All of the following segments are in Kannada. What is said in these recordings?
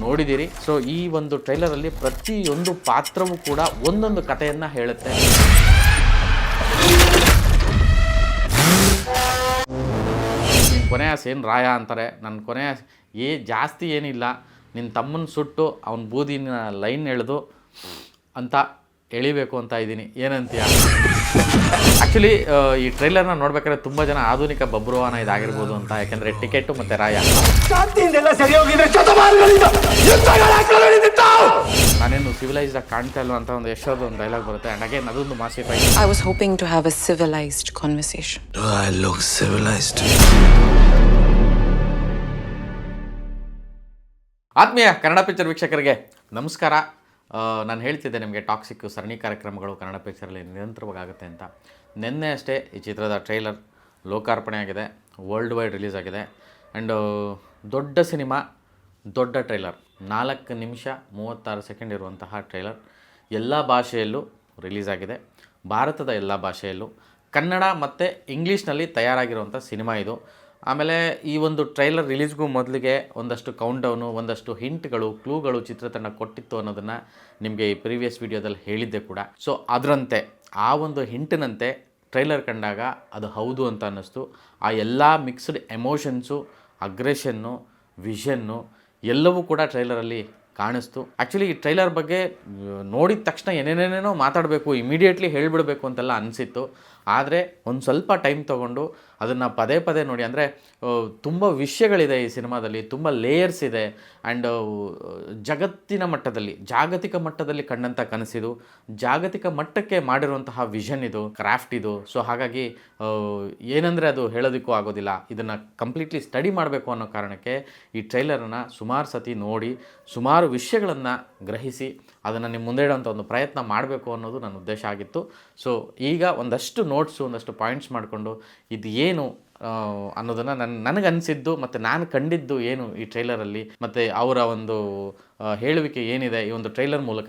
ನೋಡಿದ್ದೀರಿ. ಸೊ ಈ ಒಂದು ಟ್ರೈಲರಲ್ಲಿ ಪ್ರತಿಯೊಂದು ಪಾತ್ರವೂ ಕೂಡ ಒಂದೊಂದು ಕಥೆಯನ್ನು ಹೇಳುತ್ತೆ. ಕೊನೆಯ ಸೇನ್ ರಾಯ ಅಂತಾರೆ. ನನ್ನ ಕೊನೆಯ ಜಾಸ್ತಿ ಏನಿಲ್ಲ, ನಿನ್ನ ತಮ್ಮನ ಸುಟ್ಟು ಅವನ ಬೂದಿನ ಲೈನ್ ಎಳೆದು ಅಂತ ಎಳಿಬೇಕು ಅಂತ ಇದ್ದೀನಿ. ಏನಂತೀಯ? ಆ್ಯಕ್ಚುಲಿ ಈ ಟ್ರೈಲರ್ನ ನೋಡ್ಬೇಕಾದ್ರೆ ತುಂಬ ಜನ ಆಧುನಿಕ ಬಬ್ರುವಾನ ಇದಾಗಿರ್ಬೋದು ಅಂತ, ಯಾಕೆಂದರೆ ಟಿಕೆಟು ಮತ್ತು ರಾಯ. ನಾನೇನು ಸಿವಿಲೈಸ್ಡ್ ಆಗಿ ಕಾಣ್ತಾ ಇಲ್ವ ಅಂತ ಒಂದು ಎಷ್ಟೊಂದು ಒಂದು ಡೈಲಾಗ್ ಬರುತ್ತೆ. ಆ್ಯಂಡ್ ಅಗೇನ್ ಅದೊಂದು ಮಾಸಿ fight. I was hoping to have a civilized conversation. Do I look civilized? ಆತ್ಮೀಯ ಕನ್ನಡ ಪಿಕ್ಚರ್ ವೀಕ್ಷಕರಿಗೆ ನಮಸ್ಕಾರ. ನಾನು ಹೇಳ್ತಿದ್ದೆ ನಿಮಗೆ ಟಾಕ್ಸಿಕ್ ಸರಣಿ ಕಾರ್ಯಕ್ರಮಗಳು ಕನ್ನಡ ಪಿಕ್ಚರಲ್ಲಿ ನಿರಂತರವಾಗಿ ಆಗುತ್ತೆ ಅಂತ. ನಿನ್ನೆ ಅಷ್ಟೇ ಈ ಚಿತ್ರದ ಟ್ರೈಲರ್ ಲೋಕಾರ್ಪಣೆ ಆಗಿದೆ, ವರ್ಲ್ಡ್ ವೈಡ್ ರಿಲೀಸ್ ಆಗಿದೆ. ಆ್ಯಂಡ್ ದೊಡ್ಡ ಸಿನಿಮಾ, ದೊಡ್ಡ ಟ್ರೈಲರ್, 4 ನಿಮಿಷ 36 ಸೆಕೆಂಡ್ ಇರುವಂತಹ ಟ್ರೈಲರ್ ಎಲ್ಲ ಭಾಷೆಯಲ್ಲೂ ರಿಲೀಸ್ ಆಗಿದೆ. ಭಾರತದ ಎಲ್ಲ ಭಾಷೆಯಲ್ಲೂ, ಕನ್ನಡ ಮತ್ತು ಇಂಗ್ಲೀಷ್ನಲ್ಲಿ ತಯಾರಾಗಿರುವಂಥ ಸಿನಿಮಾ ಇದು. ಆಮೇಲೆ ಈ ಒಂದು ಟ್ರೈಲರ್ ರಿಲೀಸ್ಗೂ ಮೊದಲಿಗೆ ಒಂದಷ್ಟು ಕೌಂಟ್ಡೌನು, ಒಂದಷ್ಟು ಹಿಂಟ್ಗಳು, ಕ್ಲೂಗಳು ಚಿತ್ರತಂಡ ಕೊಟ್ಟಿತ್ತು ಅನ್ನೋದನ್ನು ನಿಮಗೆ ಈ ಪ್ರೀವಿಯಸ್ ವಿಡಿಯೋದಲ್ಲಿ ಹೇಳಿದ್ದೆ ಕೂಡ. ಸೊ ಅದರಂತೆ ಆ ಒಂದು ಹಿಂಟಿನಂತೆ ಟ್ರೈಲರ್ ಕಂಡಾಗ ಅದು ಹೌದು ಅಂತ ಅನ್ನಿಸ್ತು. ಆ ಎಲ್ಲ ಮಿಕ್ಸ್ಡ್ ಎಮೋಷನ್ಸು, ಅಗ್ರೆಷನ್ನು, ವಿಷನ್ನು ಎಲ್ಲವೂ ಕೂಡ ಟ್ರೈಲರಲ್ಲಿ ಕಾಣಿಸ್ತು. ಆ್ಯಕ್ಚುಲಿ ಈ ಟ್ರೈಲರ್ ಬಗ್ಗೆ ನೋಡಿದ ತಕ್ಷಣ ಏನೇನೇನೋ ಮಾತಾಡಬೇಕು, ಇಮಿಡಿಯೇಟ್ಲಿ ಹೇಳಿಬಿಡಬೇಕು ಅಂತೆಲ್ಲ ಅನಿಸಿತ್ತು. ಆದರೆ ಒಂದು ಸ್ವಲ್ಪ ಟೈಮ್ ತೊಗೊಂಡು ಅದನ್ನು ಪದೇ ಪದೇ ನೋಡಿ. ಅಂದರೆ ತುಂಬ ವಿಷಯಗಳಿದೆ ಈ ಸಿನಿಮಾದಲ್ಲಿ, ತುಂಬ ಲೇಯರ್ಸ್ ಇದೆ. ಆ್ಯಂಡ್ ಜಗತ್ತಿನ ಮಟ್ಟದಲ್ಲಿ, ಜಾಗತಿಕ ಮಟ್ಟದಲ್ಲಿ ಕಂಡಂಥ ಕನಸಿದು, ಜಾಗತಿಕ ಮಟ್ಟಕ್ಕೆ ಮಾಡಿರುವಂತಹ ವಿಷನ್ ಇದು, ಕ್ರಾಫ್ಟ್ ಇದು. ಸೊ ಹಾಗಾಗಿ ಏನಂದರೆ ಅದು ಹೇಳೋದಕ್ಕೂ ಆಗೋದಿಲ್ಲ. ಇದನ್ನು ಕಂಪ್ಲೀಟ್ಲಿ ಸ್ಟಡಿ ಮಾಡಬೇಕು ಅನ್ನೋ ಕಾರಣಕ್ಕೆ ಈ ಟ್ರೈಲರನ್ನು ಸುಮಾರು ಸತಿ ನೋಡಿ, ಸುಮಾರು ವಿಷಯಗಳನ್ನು ಗ್ರಹಿಸಿ ಅದನ್ನು ನಿಮ್ಮ ಮುಂದೆ ಇಡೋಂಥ ಒಂದು ಪ್ರಯತ್ನ ಮಾಡಬೇಕು ಅನ್ನೋದು ನನ್ನ ಉದ್ದೇಶ ಆಗಿತ್ತು. ಸೊ ಈಗ ಒಂದಷ್ಟು ನೋಟ್ಸು, ಒಂದಷ್ಟು ಪಾಯಿಂಟ್ಸ್ ಮಾಡಿಕೊಂಡು ಇದು ಏನು ಅನ್ನೋದನ್ನು ನನಗನ್ನಿಸಿದ್ದು ಮತ್ತು ನಾನು ಕಂಡಿದ್ದು ಏನು ಈ ಟ್ರೈಲರಲ್ಲಿ, ಮತ್ತು ಅವರ ಒಂದು ಹೇಳುವಿಕೆ ಏನಿದೆ ಈ ಒಂದು ಟ್ರೈಲರ್ ಮೂಲಕ,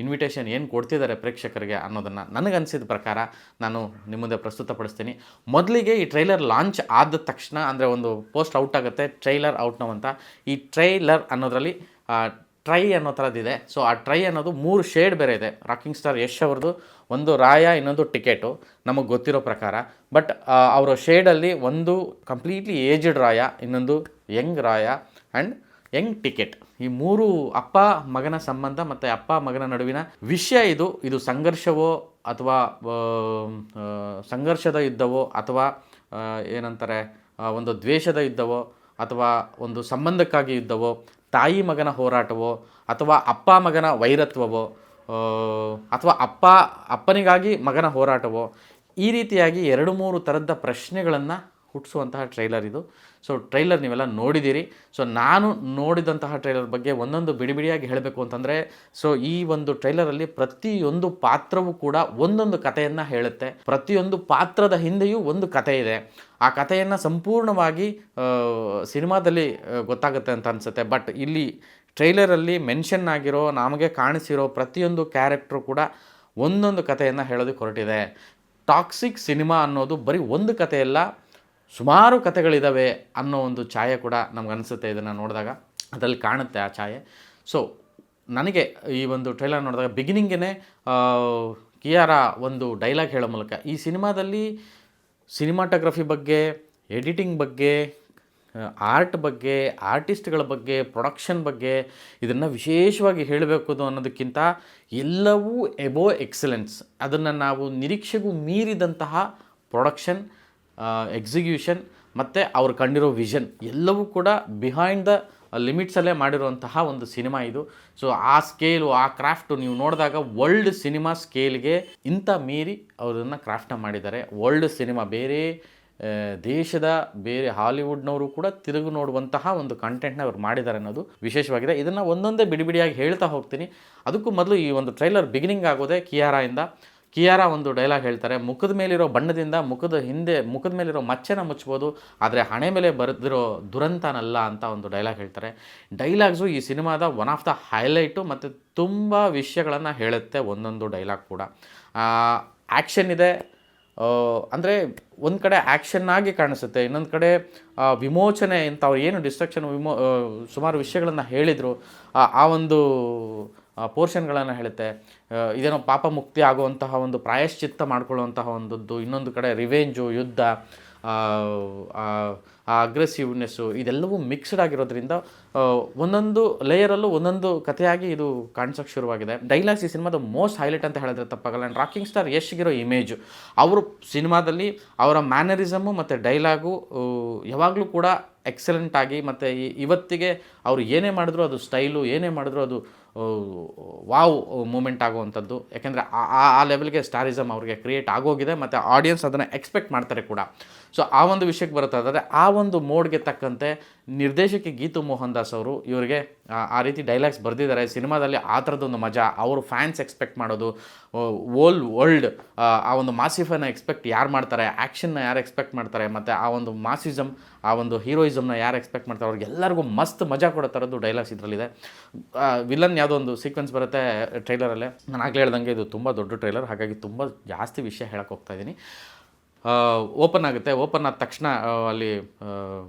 ಇನ್ವಿಟೇಷನ್ ಏನು ಕೊಡ್ತಿದ್ದಾರೆ ಪ್ರೇಕ್ಷಕರಿಗೆ ಅನ್ನೋದನ್ನು ನನಗನ್ಸಿದ ಪ್ರಕಾರ ನಾನು ನಿಮ್ಮ ಮುಂದೆ ಪ್ರಸ್ತುತಪಡಿಸ್ತೀನಿ. ಮೊದಲಿಗೆ ಈ ಟ್ರೈಲರ್ ಲಾಂಚ್ ಆದ ತಕ್ಷಣ, ಅಂದರೆ ಒಂದು ಪೋಸ್ಟ್ ಔಟ್ ಆಗುತ್ತೆ, ಟ್ರೈಲರ್ ಔಟ್ ನಾವು ಅಂತ. ಈ ಟ್ರೈಲರ್ ಅನ್ನೋದರಲ್ಲಿ ಟ್ರೈ ಅನ್ನೋ ಥರದ್ದಿದೆ. ಸೊ ಆ ಟ್ರೈ ಅನ್ನೋದು 3 ಶೇಡ್ ಬೇರೆ ಇದೆ. ರಾಕಿಂಗ್ ಸ್ಟಾರ್ ಯಶ್ ಅವ್ರದ್ದು ಒಂದು ರಾಯ, ಇನ್ನೊಂದು ಟಿಕೆಟು ನಮಗೆ ಗೊತ್ತಿರೋ ಪ್ರಕಾರ. ಬಟ್ ಅವರ ಶೇಡಲ್ಲಿ ಒಂದು ಕಂಪ್ಲೀಟ್ಲಿ ಏಜ್ಡ್ ರಾಯ, ಇನ್ನೊಂದು Young Raya and Young ticket. ಈ 3 ಅಪ್ಪ ಮಗನ ಸಂಬಂಧ ಮತ್ತು ಅಪ್ಪ ಮಗನ ನಡುವಿನ ವಿಷಯ ಇದು ಸಂಘರ್ಷವೋ ಅಥವಾ ಸಂಘರ್ಷದ ಯುದ್ಧವೋ ಅಥವಾ ಏನಂತಾರೆ ಒಂದು ದ್ವೇಷದ ಯುದ್ಧವೋ ಅಥವಾ ಒಂದು ಸಂಬಂಧಕ್ಕಾಗಿ ಯುದ್ಧವೋ, ತಾಯಿ ಮಗನ ಹೋರಾಟವೋ ಅಥವಾ ಅಪ್ಪ ಮಗನ ವೈರತ್ವವೋ ಅಥವಾ ಅಪ್ಪನಿಗಾಗಿ ಮಗನ ಹೋರಾಟವೋ, ಈ ರೀತಿಯಾಗಿ 2-3 ಥರದ ಪ್ರಶ್ನೆಗಳನ್ನು ಹುಟ್ಟಿಸುವಂತಹ ಟ್ರೈಲರ್ ಇದು. ಸೊ ಟ್ರೈಲರ್ ನೀವೆಲ್ಲ ನೋಡಿದ್ದೀರಿ. ಸೊ ನಾನು ನೋಡಿದಂತಹ ಟ್ರೈಲರ್ ಬಗ್ಗೆ ಒಂದೊಂದು ಬಿಡಿಯಾಗಿ ಹೇಳಬೇಕು ಅಂತಂದರೆ, ಸೊ ಈ ಒಂದು ಟ್ರೈಲರಲ್ಲಿ ಪ್ರತಿಯೊಂದು ಪಾತ್ರವೂ ಕೂಡ ಒಂದೊಂದು ಕಥೆಯನ್ನು ಹೇಳುತ್ತೆ. ಪ್ರತಿಯೊಂದು ಪಾತ್ರದ ಹಿಂದೆಯೂ ಒಂದು ಕಥೆ ಇದೆ. ಆ ಕಥೆಯನ್ನು ಸಂಪೂರ್ಣವಾಗಿ ಸಿನಿಮಾದಲ್ಲಿ ಗೊತ್ತಾಗುತ್ತೆ ಅಂತ ಅನಿಸುತ್ತೆ. ಬಟ್ ಇಲ್ಲಿ ಟ್ರೈಲರಲ್ಲಿ ಮೆನ್ಷನ್ ಆಗಿರೋ, ನಮಗೆ ಕಾಣಿಸಿರೋ ಪ್ರತಿಯೊಂದು ಕ್ಯಾರೆಕ್ಟ್ರು ಕೂಡ ಒಂದೊಂದು ಕಥೆಯನ್ನು ಹೇಳೋದಕ್ಕೆ ಹೊರಟಿದೆ. ಟಾಕ್ಸಿಕ್ ಸಿನಿಮಾ ಅನ್ನೋದು ಬರೀ ಒಂದು ಕಥೆಯಲ್ಲ, ಸುಮಾರು ಕಥೆಗಳಿದ್ದಾವೆ ಅನ್ನೋ ಒಂದು ಛಾಯೆ ಕೂಡ ನಮಗನ್ನಿಸುತ್ತೆ. ಇದನ್ನು ನೋಡಿದಾಗ ಅದರಲ್ಲಿ ಕಾಣುತ್ತೆ ಆ ಛಾಯೆ. ಸೊ ನನಗೆ ಈ ಒಂದು ಟ್ರೈಲರ್ ನೋಡಿದಾಗ ಬಿಗಿನಿಂಗೇ ಕಿಯಾರ ಒಂದು ಡೈಲಾಗ್ ಹೇಳೋ ಮೂಲಕ ಈ ಸಿನಿಮಾದಲ್ಲಿ ಸಿನಿಮಾಟೋಗ್ರಫಿ ಬಗ್ಗೆ, ಎಡಿಟಿಂಗ್ ಬಗ್ಗೆ, ಆರ್ಟ್ ಬಗ್ಗೆ, ಆರ್ಟಿಸ್ಟ್ಗಳ ಬಗ್ಗೆ, ಪ್ರೊಡಕ್ಷನ್ ಬಗ್ಗೆ ಇದನ್ನು ವಿಶೇಷವಾಗಿ ಹೇಳಬೇಕು ಅನ್ನೋದಕ್ಕಿಂತ ಎಲ್ಲವೂ ಎಬೋ ಎಕ್ಸಲೆನ್ಸ್. ಅದನ್ನು ನಾವು ನಿರೀಕ್ಷೆಗೂ ಮೀರಿದಂತಹ ಪ್ರೊಡಕ್ಷನ್, ಎಕ್ಸಿಕ್ಯೂಷನ್ ಮತ್ತು ಅವ್ರು ಕಂಡಿರೋ ವಿಷನ್ ಎಲ್ಲವೂ ಕೂಡ ಬಿಹೈಂಡ್ ದ ಲಿಮಿಟ್ಸಲ್ಲೇ ಮಾಡಿರುವಂತಹ ಒಂದು ಸಿನಿಮಾ ಇದು. ಸೊ ಆ ಸ್ಕೇಲು, ಆ ಕ್ರಾಫ್ಟು ನೀವು ನೋಡಿದಾಗ ವರ್ಲ್ಡ್ ಸಿನಿಮಾ ಸ್ಕೇಲ್ಗೆ ಇಂಥ ಮೀರಿ ಅವರನ್ನು ಕ್ರಾಫ್ಟನ್ನ ಮಾಡಿದ್ದಾರೆ. ವರ್ಲ್ಡ್ ಸಿನಿಮಾ, ಬೇರೆ ದೇಶದ ಬೇರೆ ಹಾಲಿವುಡ್ನವರು ಕೂಡ ತಿರುಗಿ ನೋಡುವಂತಹ ಒಂದು ಕಂಟೆಂಟ್ನ ಅವ್ರು ಮಾಡಿದ್ದಾರೆ ಅನ್ನೋದು ವಿಶೇಷವಾಗಿದೆ. ಇದನ್ನು ಒಂದೊಂದೇ ಬಿಡಿಯಾಗಿ ಹೇಳ್ತಾ ಹೋಗ್ತೀನಿ. ಅದಕ್ಕೂ ಮೊದಲು ಈ ಒಂದು ಟ್ರೈಲರ್ ಬಿಗಿನಿಂಗ್ ಆಗೋದೇ ಕಿಯಾರಾಯಿಂದ. ಕಿಯಾರಾ ಒಂದು ಡೈಲಾಗ್ ಹೇಳ್ತಾರೆ, ಮುಖದ ಮೇಲಿರೋ ಬಣ್ಣದಿಂದ ಮುಖದ ಮೇಲಿರೋ ಮಚ್ಚೆನ ಮುಚ್ಬೋದು, ಆದರೆ ಹಣೆ ಮೇಲೆ ಬರೆದಿರೋ ದುರಂತನಲ್ಲ ಅಂತ ಒಂದು ಡೈಲಾಗ್ ಹೇಳ್ತಾರೆ. ಡೈಲಾಗ್ಸು ಈ ಸಿನಿಮಾದ ಒನ್ ಆಫ್ ದ ಹೈಲೈಟು ಮತ್ತು ತುಂಬ ವಿಷಯಗಳನ್ನು ಹೇಳುತ್ತೆ ಒಂದೊಂದು ಡೈಲಾಗ್ ಕೂಡ. ಆ್ಯಕ್ಷನ್ ಇದೆ, ಅಂದರೆ ಒಂದು ಕಡೆ ಆ್ಯಕ್ಷನ್ ಆಗಿ ಕಾಣಿಸುತ್ತೆ, ಇನ್ನೊಂದು ಕಡೆ ವಿಮೋಚನೆ ಅಂತ ಅವ್ರು ಏನು ಡಿಸ್ಟ್ರಕ್ಷನ್ ಸುಮಾರು ವಿಷಯಗಳನ್ನು ಹೇಳಿದರು, ಆ ಒಂದು ಪೋರ್ಷನ್ಗಳನ್ನು ಹೇಳುತ್ತೆ. ಇದೇನೋ ಪಾಪ ಮುಕ್ತಿ ಆಗುವಂತಹ ಒಂದು ಪ್ರಾಯಶ್ಚಿತ್ತ ಮಾಡ್ಕೊಳ್ಳುವಂತಹ ಒಂದದ್ದು, ಇನ್ನೊಂದು ಕಡೆ ರಿವೆಂಜು, ಯುದ್ಧ, ಆ ಅಗ್ರೆಸಿವ್ನೆಸ್ಸು ಇದೆಲ್ಲವೂ ಮಿಕ್ಸ್ಡ್ ಆಗಿರೋದ್ರಿಂದ ಒಂದೊಂದು ಲೇಯರಲ್ಲೂ ಒಂದೊಂದು ಕಥೆಯಾಗಿ ಇದು ಕಾಣಿಸೋಕ್ಕೆ ಶುರುವಾಗಿದೆ. ಡೈಲಾಗ್ಸ್ ಈ ಸಿನಿಮಾದ ಮೋಸ್ಟ್ ಹೈಲೈಟ್ ಅಂತ ಹೇಳಿದ್ರೆ ತಪ್ಪಾಗಲ್ಲ. ಆ್ಯಂಡ್ ರಾಕಿಂಗ್ ಸ್ಟಾರ್ ಯಶ್ಗಿರೋ ಇಮೇಜು, ಅವರು ಸಿನಿಮಾದಲ್ಲಿ ಅವರ ಮ್ಯಾನರಿಸಮು ಮತ್ತು ಡೈಲಾಗು ಯಾವಾಗಲೂ ಕೂಡ ಎಕ್ಸಲೆಂಟ್ ಆಗಿ, ಮತ್ತು ಇವತ್ತಿಗೆ ಅವರು ಏನೇ ಮಾಡಿದ್ರು ಅದು ಸ್ಟೈಲು, ಏನೇ ಮಾಡಿದ್ರು ಅದು ವಾವ್ ಮೂಮೆಂಟ್ ಆಗುವಂಥದ್ದು. ಯಾಕೆಂದರೆ ಆ ಲೆವೆಲ್ಗೆ ಸ್ಟಾರಿಸಮ್ ಅವ್ರಿಗೆ ಕ್ರಿಯೇಟ್ ಆಗೋಗಿದೆ ಮತ್ತು ಆಡಿಯನ್ಸ್ ಅದನ್ನು ಎಕ್ಸ್ಪೆಕ್ಟ್ ಮಾಡ್ತಾರೆ ಕೂಡ. ಸೊ ಆ ಒಂದು ವಿಷಯಕ್ಕೆ ಬರುತ್ತಾದರೆ ಆ ಒಂದು ಮೋಡ್ಗೆ ತಕ್ಕಂತೆ ನಿರ್ದೇಶಕಿ ಗೀತು ಮೋಹನ್ ದಾಸ್ ಅವರು ಇವರಿಗೆ ಆ ರೀತಿ ಡೈಲಾಗ್ಸ್ ಬರೆದಿದ್ದಾರೆ. ಸಿನಿಮಾದಲ್ಲಿ ಆ ಥರದೊಂದು ಮಜಾ, ಅವರು ಫ್ಯಾನ್ಸ್ ಎಕ್ಸ್ಪೆಕ್ಟ್ ಮಾಡೋದು, ಓಲ್ ವರ್ಲ್ಡ್ ಆ ಒಂದು ಮಾಸಿಫನ್ನು ಎಕ್ಸ್ಪೆಕ್ಟ್ ಯಾರು ಮಾಡ್ತಾರೆ, ಆ್ಯಕ್ಷನ್ನ ಯಾರು ಎಕ್ಸ್ಪೆಕ್ಟ್ ಮಾಡ್ತಾರೆ, ಮತ್ತು ಆ ಒಂದು ಮಾಸಿಸಮ್, ಆ ಒಂದು ಹೀರೋಯಿಸಮ್ನ ಯಾರು ಎಕ್ಸ್ಪೆಕ್ಟ್ ಮಾಡ್ತಾರೆ, ಅವ್ರಿಗೆಲ್ಲರಿಗೂ ಮಸ್ತ್ ಮಜಾ ಕೊಡೋ ಥರದ್ದು ಡೈಲಾಗ್ಸ್ ಇದರಲ್ಲಿದೆ. ವಿಲನ್ ಯಾವುದೋ ಒಂದು ಸೀಕ್ವೆನ್ಸ್ ಬರುತ್ತೆ ಟ್ರೈಲರಲ್ಲೇ, ನಾನು ಆಗಲೇ ಹೇಳ್ದಂಗೆ ಇದು ತುಂಬ ದೊಡ್ಡ ಟ್ರೈಲರ್, ಹಾಗಾಗಿ ತುಂಬ ಜಾಸ್ತಿ ವಿಷಯ ಹೇಳಕ್ಕೆ ಹೋಗ್ತಾಯಿದ್ದೀನಿ. ಓಪನ್ ಆಗುತ್ತೆ. ಓಪನ್ ಆದ ತಕ್ಷಣ ಅಲ್ಲಿ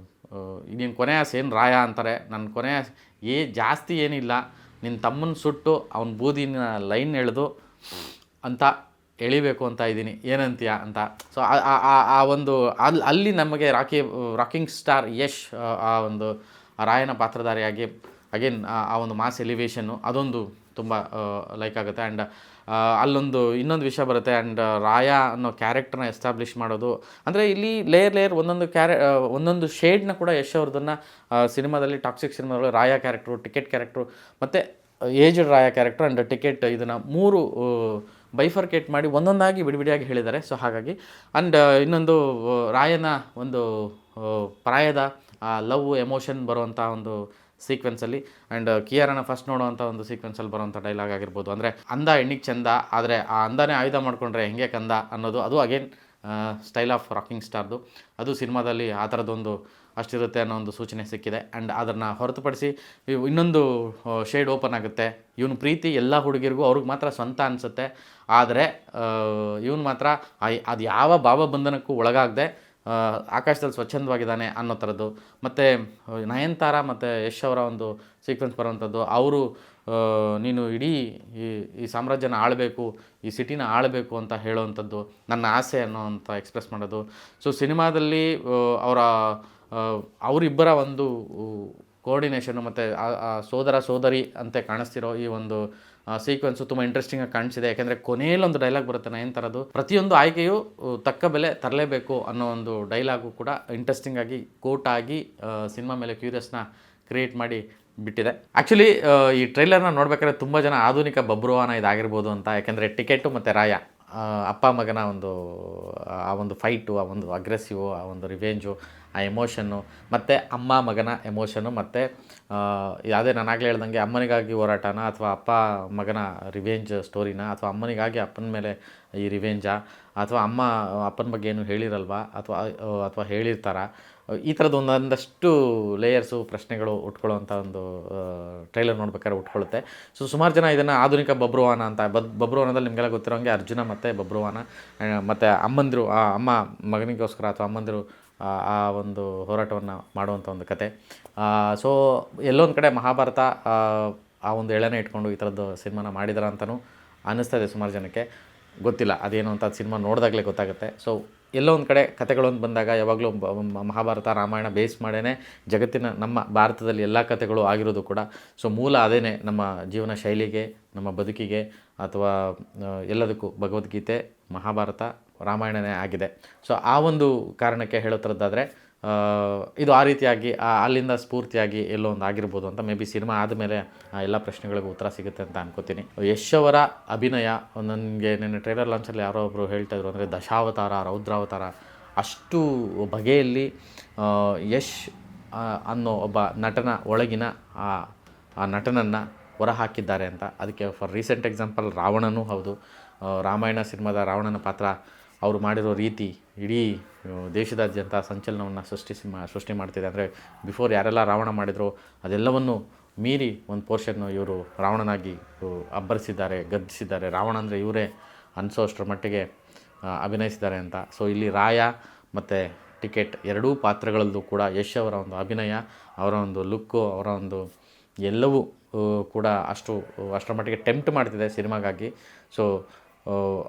ನೀನು ಕೊನೆ ಆಸೆ ಏನು ರಾಯ ಅಂತಾರೆ. ನನ್ನ ಕೊನೆ ಜಾಸ್ತಿ ಏನಿಲ್ಲ, ನಿನ್ನ ತಮ್ಮನ ಸುಟ್ಟು ಅವನ ಬೂದಿನ ಲೈನ್ ಎಳೆದು ಅಂತ ಎಳಿಬೇಕು ಅಂತ ಇದ್ದೀನಿ, ಏನಂತೀಯ ಅಂತ. ಸೊ ಆ ಒಂದು ಅಲ್ಲಿ ನಮಗೆ ರಾಕಿಂಗ್ ಸ್ಟಾರ್ ಯಶ್ ಆ ಒಂದು ರಾಯನ ಪಾತ್ರಧಾರಿಯಾಗಿ ಅಗೇನ್ ಆ ಒಂದು ಮಾಸ್ ಎಲಿವೇಶನ್ನು ಅದೊಂದು ತುಂಬ ಲೈಕ್ ಆಗುತ್ತೆ. ಆ್ಯಂಡ್ ಅಲ್ಲೊಂದು ಇನ್ನೊಂದು ವಿಷಯ ಬರುತ್ತೆ. ಆ್ಯಂಡ್ ರಾಯ ಅನ್ನೋ ಕ್ಯಾರೆಕ್ಟರ್ನ ಎಸ್ಟಾಬ್ಲಿಷ್ ಮಾಡೋದು, ಅಂದರೆ ಇಲ್ಲಿ ಲೇಯರ್ ಒಂದೊಂದು ಶೇಡ್ನ ಕೂಡ ಯಶ್ ಅವ್ರದನ್ನು ಸಿನಿಮಾದಲ್ಲಿ, ಟಾಕ್ಸಿಕ್ ಸಿನಿಮಾದಲ್ಲಿ ರಾಯ ಕ್ಯಾರೆಕ್ಟ್ರು, ಟಿಕೆಟ್ ಕ್ಯಾರೆಕ್ಟ್ರು ಮತ್ತು aged Raya character and ticket, ಇದನ್ನು 3 ಬೈಫರ್ಕೇಟ್ ಮಾಡಿ ಒಂದೊಂದಾಗಿ ಬಿಡಿಬಿಡಿಯಾಗಿ ಹೇಳಿದ್ದಾರೆ. ಸೊ ಹಾಗಾಗಿ ಆ್ಯಂಡ್ ಇನ್ನೊಂದು ರಾಯನ ಒಂದು ಪ್ರಾಯದ ಲವ್ ಎಮೋಷನ್ ಬರುವಂಥ ಒಂದು ಸೀಕ್ವೆನ್ಸಲ್ಲಿ, ಆ್ಯಂಡ್ ಕಿಯಾರನ ಫಸ್ಟ್ ನೋಡುವಂಥ ಒಂದು ಸೀಕ್ವೆನ್ಸಲ್ಲಿ ಬರುವಂಥ ಡೈಲಾಗ್ ಆಗಿರ್ಬೋದು. ಅಂದರೆ ಅಂದ ಹೆಣ್ಣಿಗೆ ಚಂದ, ಆದರೆ ಆ ಅಂದನೇ ಆಯುಧ ಮಾಡಿಕೊಂಡ್ರೆ ಹೆಂಗೆ ಕಂದ ಅನ್ನೋದು, ಅದು ಅಗೇನ್ ಸ್ಟೈಲ್ ಆಫ್ ರಾಕಿಂಗ್ ಸ್ಟಾರ್ದು. ಅದು ಸಿನಿಮಾದಲ್ಲಿ ಆ ಥರದ್ದೊಂದು ಅಷ್ಟಿರುತ್ತೆ ಅನ್ನೋ ಒಂದು ಸೂಚನೆ ಸಿಕ್ಕಿದೆ. ಆ್ಯಂಡ್ ಅದನ್ನು ಹೊರತುಪಡಿಸಿ ಇನ್ನೊಂದು ಶೇಡ್ ಓಪನ್ ಆಗುತ್ತೆ. ಇವನು ಪ್ರೀತಿ ಎಲ್ಲ ಹುಡುಗಿರಿಗೂ ಅವ್ರಿಗೆ ಮಾತ್ರ ಸ್ವಂತ ಅನಿಸುತ್ತೆ, ಆದರೆ ಇವನು ಮಾತ್ರ ಅದು ಯಾವ ಭಾವಬಂಧನಕ್ಕೂ ಒಳಗಾಗದೆ ಆಕಾಶದಲ್ಲಿ ಸ್ವಚ್ಛಂದವಾಗಿದ್ದಾನೆ ಅನ್ನೋ ಥರದ್ದು. ಮತ್ತು ನಯನತಾರ ಮತ್ತು ಯಶ್ ಅವರ ಒಂದು ಸೀಕ್ವೆನ್ಸ್ ಬರುವಂಥದ್ದು, ಅವರು ನೀನು ಇಡೀ ಈ ಸಾಮ್ರಾಜ್ಯನ ಆಳಬೇಕು, ಈ ಸಿಟಿನ ಆಳಬೇಕು ಅಂತ ಹೇಳೋವಂಥದ್ದು, ನನ್ನ ಆಸೆ ಅನ್ನೋ ಅಂತ ಎಕ್ಸ್ಪ್ರೆಸ್ ಮಾಡೋದು. ಸೊ ಸಿನಿಮಾದಲ್ಲಿ ಅವರಿಬ್ಬರ ಒಂದು ಕೋಆರ್ಡಿನೇಷನ್ನು ಮತ್ತು ಸೋದರ ಸೋದರಿ ಅಂತೆ ಕಾಣಿಸ್ತಿರೋ ಈ ಒಂದು ಸೀಕ್ವೆನ್ಸು ತುಂಬ ಇಂಟ್ರೆಸ್ಟಿಂಗಾಗಿ ಕಾಣಿಸಿದೆ. ಯಾಕೆಂದರೆ ಕೊನೆಯಲ್ಲೊಂದು ಡೈಲಾಗ್ ಬರುತ್ತೆ ನಯನತಾರದು, ಪ್ರತಿಯೊಂದು ಆಯ್ಕೆಯು ತಕ್ಕ ಬೆಲೆ ತರಲೇಬೇಕು ಅನ್ನೋ ಒಂದು ಡೈಲಾಗು ಕೂಡ ಇಂಟ್ರೆಸ್ಟಿಂಗಾಗಿ ಕೋಟ್ ಆಗಿ ಸಿನಿಮಾ ಮೇಲೆ ಕ್ಯೂರಿಯಸ್ನ ಕ್ರಿಯೇಟ್ ಮಾಡಿ ಬಿಟ್ಟಿದೆ. ಆ್ಯಕ್ಚುಲಿ ಈ ಟ್ರೈಲರ್ನ ನೋಡ್ಬೇಕಾದ್ರೆ ತುಂಬ ಜನ ಆಧುನಿಕ ಬಬ್ರುವಾನ ಇದಾಗಿರ್ಬೋದು ಅಂತ. ಯಾಕೆಂದರೆ ಟಿಕೆಟು ಮತ್ತು ರಾಯ ಅಪ್ಪ ಮಗನ ಆ ಒಂದು ಫೈಟು, ಆ ಒಂದು ಅಗ್ರೆಸಿವು, ಆ ಒಂದು ರಿವೆಂಜು, ಆ ಎಮೋಷನ್ನು, ಮತ್ತು ಅಮ್ಮ ಮಗನ ಎಮೋಷನ್ನು, ಮತ್ತು ಯಾವುದೇ ನಾನಾಗಲೇ ಹೇಳ್ದಂಗೆ ಅಮ್ಮನಿಗಾಗಿ ಹೋರಾಟನ ಅಥವಾ ಅಪ್ಪ ಮಗನ ರಿವೆಂಜ್ ಸ್ಟೋರಿನ, ಅಥವಾ ಅಮ್ಮನಿಗಾಗಿ ಅಪ್ಪನ ಮೇಲೆ ಈ ರಿವೆಂಜಾ, ಅಥವಾ ಅಮ್ಮ ಅಪ್ಪನ ಬಗ್ಗೆ ಏನು ಹೇಳಿರಲ್ವಾ ಅಥವಾ ಹೇಳಿರ್ತಾರ, ಈ ಥರದ್ದು ಒಂದೊಂದಷ್ಟು ಲೇಯರ್ಸು, ಪ್ರಶ್ನೆಗಳು ಉಟ್ಕೊಳ್ಳೋವಂಥ ಒಂದು ಟ್ರೈಲರ್ ನೋಡ್ಬೇಕಾದ್ರೆ ಉಟ್ಕೊಳ್ಳುತ್ತೆ. ಸೊ ಸುಮಾರು ಜನ ಇದನ್ನು ಆಧುನಿಕ ಬಬ್ರುವಾನ ಅಂತ, ಬಬ್ರುವಾನದಲ್ಲಿ ನಿಮಗೆಲ್ಲ ಗೊತ್ತಿರೋಂಗೆ ಅರ್ಜುನ ಮತ್ತು ಬಬ್ರುವಾನ, ಮತ್ತು ಅಮ್ಮಂದಿರು ಅಮ್ಮ ಮಗನಿಗೋಸ್ಕರ ಅಥವಾ ಅಮ್ಮಂದಿರು ಆ ಒಂದು ಹೋರಾಟವನ್ನು ಮಾಡುವಂಥ ಒಂದು ಕತೆ. ಸೊ ಎಲ್ಲೊಂದು ಕಡೆ ಮಹಾಭಾರತ ಆ ಒಂದು ಎಳೆನೇ ಇಟ್ಕೊಂಡು ಈ ಥರದ್ದು ಸಿನಿಮಾನ ಮಾಡಿದಾರ ಅಂತಲೂ ಅನ್ನಿಸ್ತಾ ಇದೆ ಸುಮಾರು ಜನಕ್ಕೆ. ಗೊತ್ತಿಲ್ಲ ಅದೇನು ಅಂತ, ಸಿನಿಮಾ ನೋಡಿದಾಗಲೇ ಗೊತ್ತಾಗುತ್ತೆ. ಸೊ ಎಲ್ಲೋ ಒಂದು ಕಡೆ ಕತೆಗಳೊಂದು ಬಂದಾಗ ಯಾವಾಗಲೂ ಮಹಾಭಾರತ ರಾಮಾಯಣ ಬೇಸ್ ಮಾಡೇ ಜಗತ್ತಿನ ನಮ್ಮ ಭಾರತದಲ್ಲಿ ಎಲ್ಲ ಕತೆಗಳು ಆಗಿರೋದು ಕೂಡ. ಸೊ ಮೂಲ ಅದೇನೇ, ನಮ್ಮ ಜೀವನ ಶೈಲಿಗೆ, ನಮ್ಮ ಬದುಕಿಗೆ, ಅಥವಾ ಎಲ್ಲದಕ್ಕೂ ಭಗವದ್ಗೀತೆ, ಮಹಾಭಾರತ, ರಾಮಾಯಣನೇ ಆಗಿದೆ. ಸೊ ಆ ಒಂದು ಕಾರಣಕ್ಕೆ ಹೇಳೋ ಥರದ್ದಾದರೆ ಇದು ಆ ರೀತಿಯಾಗಿ ಅಲ್ಲಿಂದ ಸ್ಫೂರ್ತಿಯಾಗಿ ಎಲ್ಲೋ ಒಂದು ಆಗಿರ್ಬೋದು ಅಂತ. ಮೇ ಬಿ ಸಿನಿಮಾ ಆದಮೇಲೆ ಎಲ್ಲ ಪ್ರಶ್ನೆಗಳಿಗೂ ಉತ್ತರ ಸಿಗುತ್ತೆ ಅಂತ ಅನ್ಕೋತೀನಿ. ಯಶ್ ಅವರ ಅಭಿನಯ, ನನಗೆ ನಿನ್ನೆ ಟ್ರೈಲರ್ ಲಾಂಚಲ್ಲಿ ಯಾರೋ ಒಬ್ಬರು ಹೇಳ್ತಾಯಿದ್ರು, ಅಂದರೆ ದಶಾವತಾರ, ರೌದ್ರಾವತಾರ, ಅಷ್ಟು ಬಗೆಯಲ್ಲಿ ಯಶ್ ಅನ್ನೋ ಒಬ್ಬ ನಟನ ಒಳಗಿನ ಆ ನಟನನ್ನು ಹೊರಹಾಕಿದ್ದಾರೆ ಅಂತ. ಅದಕ್ಕೆ ಫಾರ್ ರೀಸೆಂಟ್ ಎಕ್ಸಾಂಪಲ್ ರಾವಣನೂ ಹೌದು. ರಾಮಾಯಣ ಸಿನಿಮಾದ ರಾವಣನ ಪಾತ್ರ ಅವರು ಮಾಡಿರೋ ರೀತಿ ಇಡೀ ದೇಶದಾದ್ಯಂತ ಸಂಚಲನವನ್ನು ಸೃಷ್ಟಿ ಮಾಡ್ತಿದೆ. ಅಂದರೆ ಬಿಫೋರ್ ಯಾರೆಲ್ಲ ರಾವಣ ಮಾಡಿದ್ರು ಅದೆಲ್ಲವನ್ನು ಮೀರಿ ಒಂದು ಪೋರ್ಷನ್ನು ಇವರು ರಾವಣನಾಗಿ ಅಬ್ಬರಿಸಿದ್ದಾರೆ, ಗದ್ದಿಸಿದ್ದಾರೆ. ರಾವಣ ಅಂದರೆ ಇವರೇ ಅನಿಸೋ ಅಷ್ಟರ ಮಟ್ಟಿಗೆ ಅಭಿನಯಿಸಿದ್ದಾರೆ ಅಂತ. ಸೊ ಇಲ್ಲಿ ರಾಯ ಮತ್ತು ಟಿಕೆಟ್ ಎರಡೂ ಪಾತ್ರಗಳಲ್ಲೂ ಕೂಡ ಯಶ್ ಅವರ ಒಂದು ಅಭಿನಯ, ಅವರ ಒಂದು ಲುಕ್ಕು, ಅವರ ಒಂದು ಎಲ್ಲವೂ ಕೂಡ ಅಷ್ಟರ ಮಟ್ಟಿಗೆ ಟೆಂಪ್ಟ್ ಮಾಡ್ತಿದೆ ಸಿನಿಮಾಗಾಗಿ. ಸೊ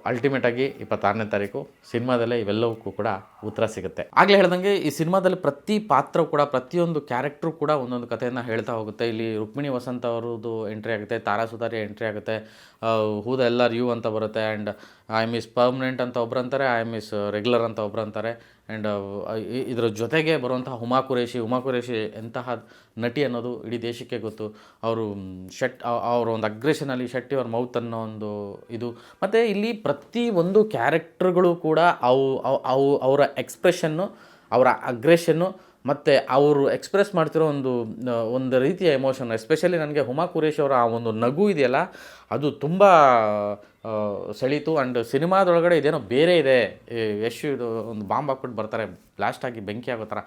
ಅಲ್ಟಿಮೇಟಾಗಿ 26ನೇ ತಾರೀಕು ಸಿನಿಮಾದಲ್ಲೇ ಇವೆಲ್ಲವಕ್ಕೂ ಕೂಡ ಉತ್ತರ ಸಿಗುತ್ತೆ. ಆಗಲೇ ಹೇಳ್ದಂಗೆ ಈ ಸಿನಿಮಾದಲ್ಲಿ ಪ್ರತಿ ಪಾತ್ರ ಕೂಡ, ಪ್ರತಿಯೊಂದು ಕ್ಯಾರೆಕ್ಟ್ರು ಕೂಡ ಒಂದೊಂದು ಕಥೆಯನ್ನು ಹೇಳ್ತಾ ಹೋಗುತ್ತೆ. ಇಲ್ಲಿ ರುಕ್ಮಿಣಿ ವಸಂತ ಅವರದ್ದು ಎಂಟ್ರಿ ಆಗುತ್ತೆ, ತಾರಾ ಸುತಾರಿ ಎಂಟ್ರಿ ಆಗುತ್ತೆ, ಹೂ ದ ಎಲ್ಲಾರ್ ಯು ಅಂತ ಬರುತ್ತೆ, ಆ್ಯಂಡ್ ಐ ಮಿಸ್ ಪರ್ಮನೆಂಟ್ ಅಂತ ಒಬ್ರು ಅಂತಾರೆ, ಐ ಮಿಸ್ ರೆಗ್ಯುಲರ್ ಅಂತ ಒಬ್ರು ಅಂತಾರೆ. ಆ್ಯಂಡ್ ಇದರ ಜೊತೆಗೆ ಬರುವಂತಹ ಹುಮಾ ಕುರೇಶಿ ಎಂತಹ ನಟಿ ಅನ್ನೋದು ಇಡೀ ದೇಶಕ್ಕೆ ಗೊತ್ತು. ಅವರು ಅವರ ಒಂದು ಅಗ್ರೆಷನಲ್ಲಿ ಶೆಟ್ಟಿ ಅವ್ರ ಮೌತ್ ಅನ್ನೋ ಒಂದು ಇದು, ಮತ್ತು ಇಲ್ಲಿ ಪ್ರತಿ ಒಂದು ಕ್ಯಾರೆಕ್ಟರ್ಗಳು ಕೂಡ ಅವರ ಎಕ್ಸ್ಪ್ರೆಷನ್ನು, ಅವರ ಅಗ್ರೆಷನ್ನು ಮತ್ತು ಅವರು ಎಕ್ಸ್ಪ್ರೆಸ್ ಮಾಡ್ತಿರೋ ಒಂದು ರೀತಿಯ ಎಮೋಷನ್. ಎಸ್ಪೆಷಲಿ ನನಗೆ ಹುಮಾ ಕುರೇಶ್ ಅವರ ಆ ಒಂದು ನಗು ಇದೆಯಲ್ಲ, ಅದು ತುಂಬ ಸೆಳೀತು. ಆ್ಯಂಡ್ ಸಿನಿಮಾದೊಳಗಡೆ ಇದೇನೋ ಬೇರೆ ಇದೆ, ಯಶ್ ಇದು ಒಂದು ಬಾಂಬ್ ಹಾಕ್ಬಿಟ್ಟು ಬರ್ತಾರೆ, ಬ್ಲಾಸ್ಟ್ ಆಗಿ ಬೆಂಕಿ ಆಗೋ ಥರ,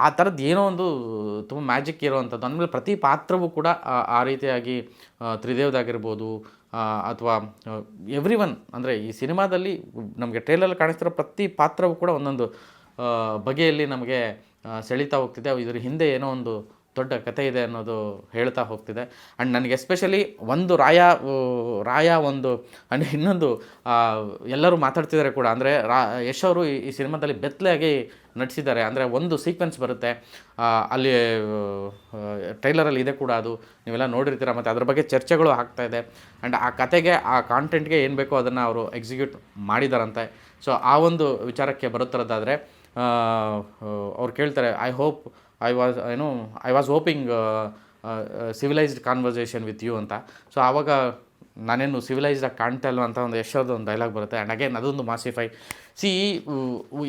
ಆ ಥರದ್ದು ಏನೋ ಒಂದು ತುಂಬ ಮ್ಯಾಜಿಕ್ ಇರೋವಂಥದ್ದು. ಅಂದಮೇಲೆ ಪ್ರತಿ ಪಾತ್ರವೂ ಕೂಡ ಆ ರೀತಿಯಾಗಿ ತ್ರಿದೇವ್ದಾಗಿರ್ಬೋದು ಅಥವಾ ಎವ್ರಿ ಒನ್, ಅಂದರೆ ಈ ಸಿನಿಮಾದಲ್ಲಿ ನಮಗೆ ಟ್ರೇಲರಲ್ಲಿ ಕಾಣಿಸ್ತಿರೋ ಪ್ರತಿ ಪಾತ್ರವೂ ಕೂಡ ಒಂದೊಂದು ಬಗೆಯಲ್ಲಿ ನಮಗೆ ಸೆಳೀತಾ ಹೋಗ್ತಿದೆ. ಇದರ ಹಿಂದೆ ಏನೋ ಒಂದು ದೊಡ್ಡ ಕಥೆ ಇದೆ ಅನ್ನೋದು ಹೇಳ್ತಾ ಹೋಗ್ತಿದೆ. ಆ್ಯಂಡ್ ನನಗೆ ಎಸ್ಪೆಷಲಿ ಒಂದು ರಾಯ ಒಂದು ಆ್ಯಂಡ್ ಇನ್ನೊಂದು ಎಲ್ಲರೂ ಮಾತಾಡ್ತಿದ್ದಾರೆ ಕೂಡ, ಅಂದರೆ ಯಶ್ ಅವರು ಈ ಸಿನಿಮಾದಲ್ಲಿ ಬೆತ್ತಲೆಯಾಗಿ ನಟಿಸಿದ್ದಾರೆ. ಅಂದರೆ ಒಂದು ಸೀಕ್ವೆನ್ಸ್ ಬರುತ್ತೆ ಅಲ್ಲಿ, ಟ್ರೈಲರಲ್ಲಿ ಇದೆ ಕೂಡ, ಅದು ನೀವೆಲ್ಲ ನೋಡಿರ್ತೀರ, ಮತ್ತು ಅದ್ರ ಬಗ್ಗೆ ಚರ್ಚೆಗಳು ಆಗ್ತಾಯಿದೆ. ಆ್ಯಂಡ್ ಆ ಕತೆಗೆ, ಆ ಕಾಂಟೆಂಟ್ಗೆ ಏನು ಬೇಕೋ ಅದನ್ನು ಅವರು ಎಕ್ಸಿಕ್ಯೂಟ್ ಮಾಡಿದಾರಂತೆ. ಸೊ ಆ ಒಂದು ವಿಚಾರಕ್ಕೆ ಬರುತ್ತಿರೋದಾದರೆ ಅವ್ರು ಕೇಳ್ತಾರೆ, I was hoping civilised conversation with you ಅಂತ. ಸೊ ಆವಾಗ ನಾನೇನು ಸಿವಿಲೈಸ್ಡಾಗಿ ಕಾಣ್ತಾ ಇಲ್ವ ಅಂತ ಒಂದು ಯಶೋದು ಒಂದು ಡೈಲಾಗ್ ಬರುತ್ತೆ. ಆ್ಯಂಡ್ ಅಗೇನ್ ಅದೊಂದು ಮಾಸಿಫೈ.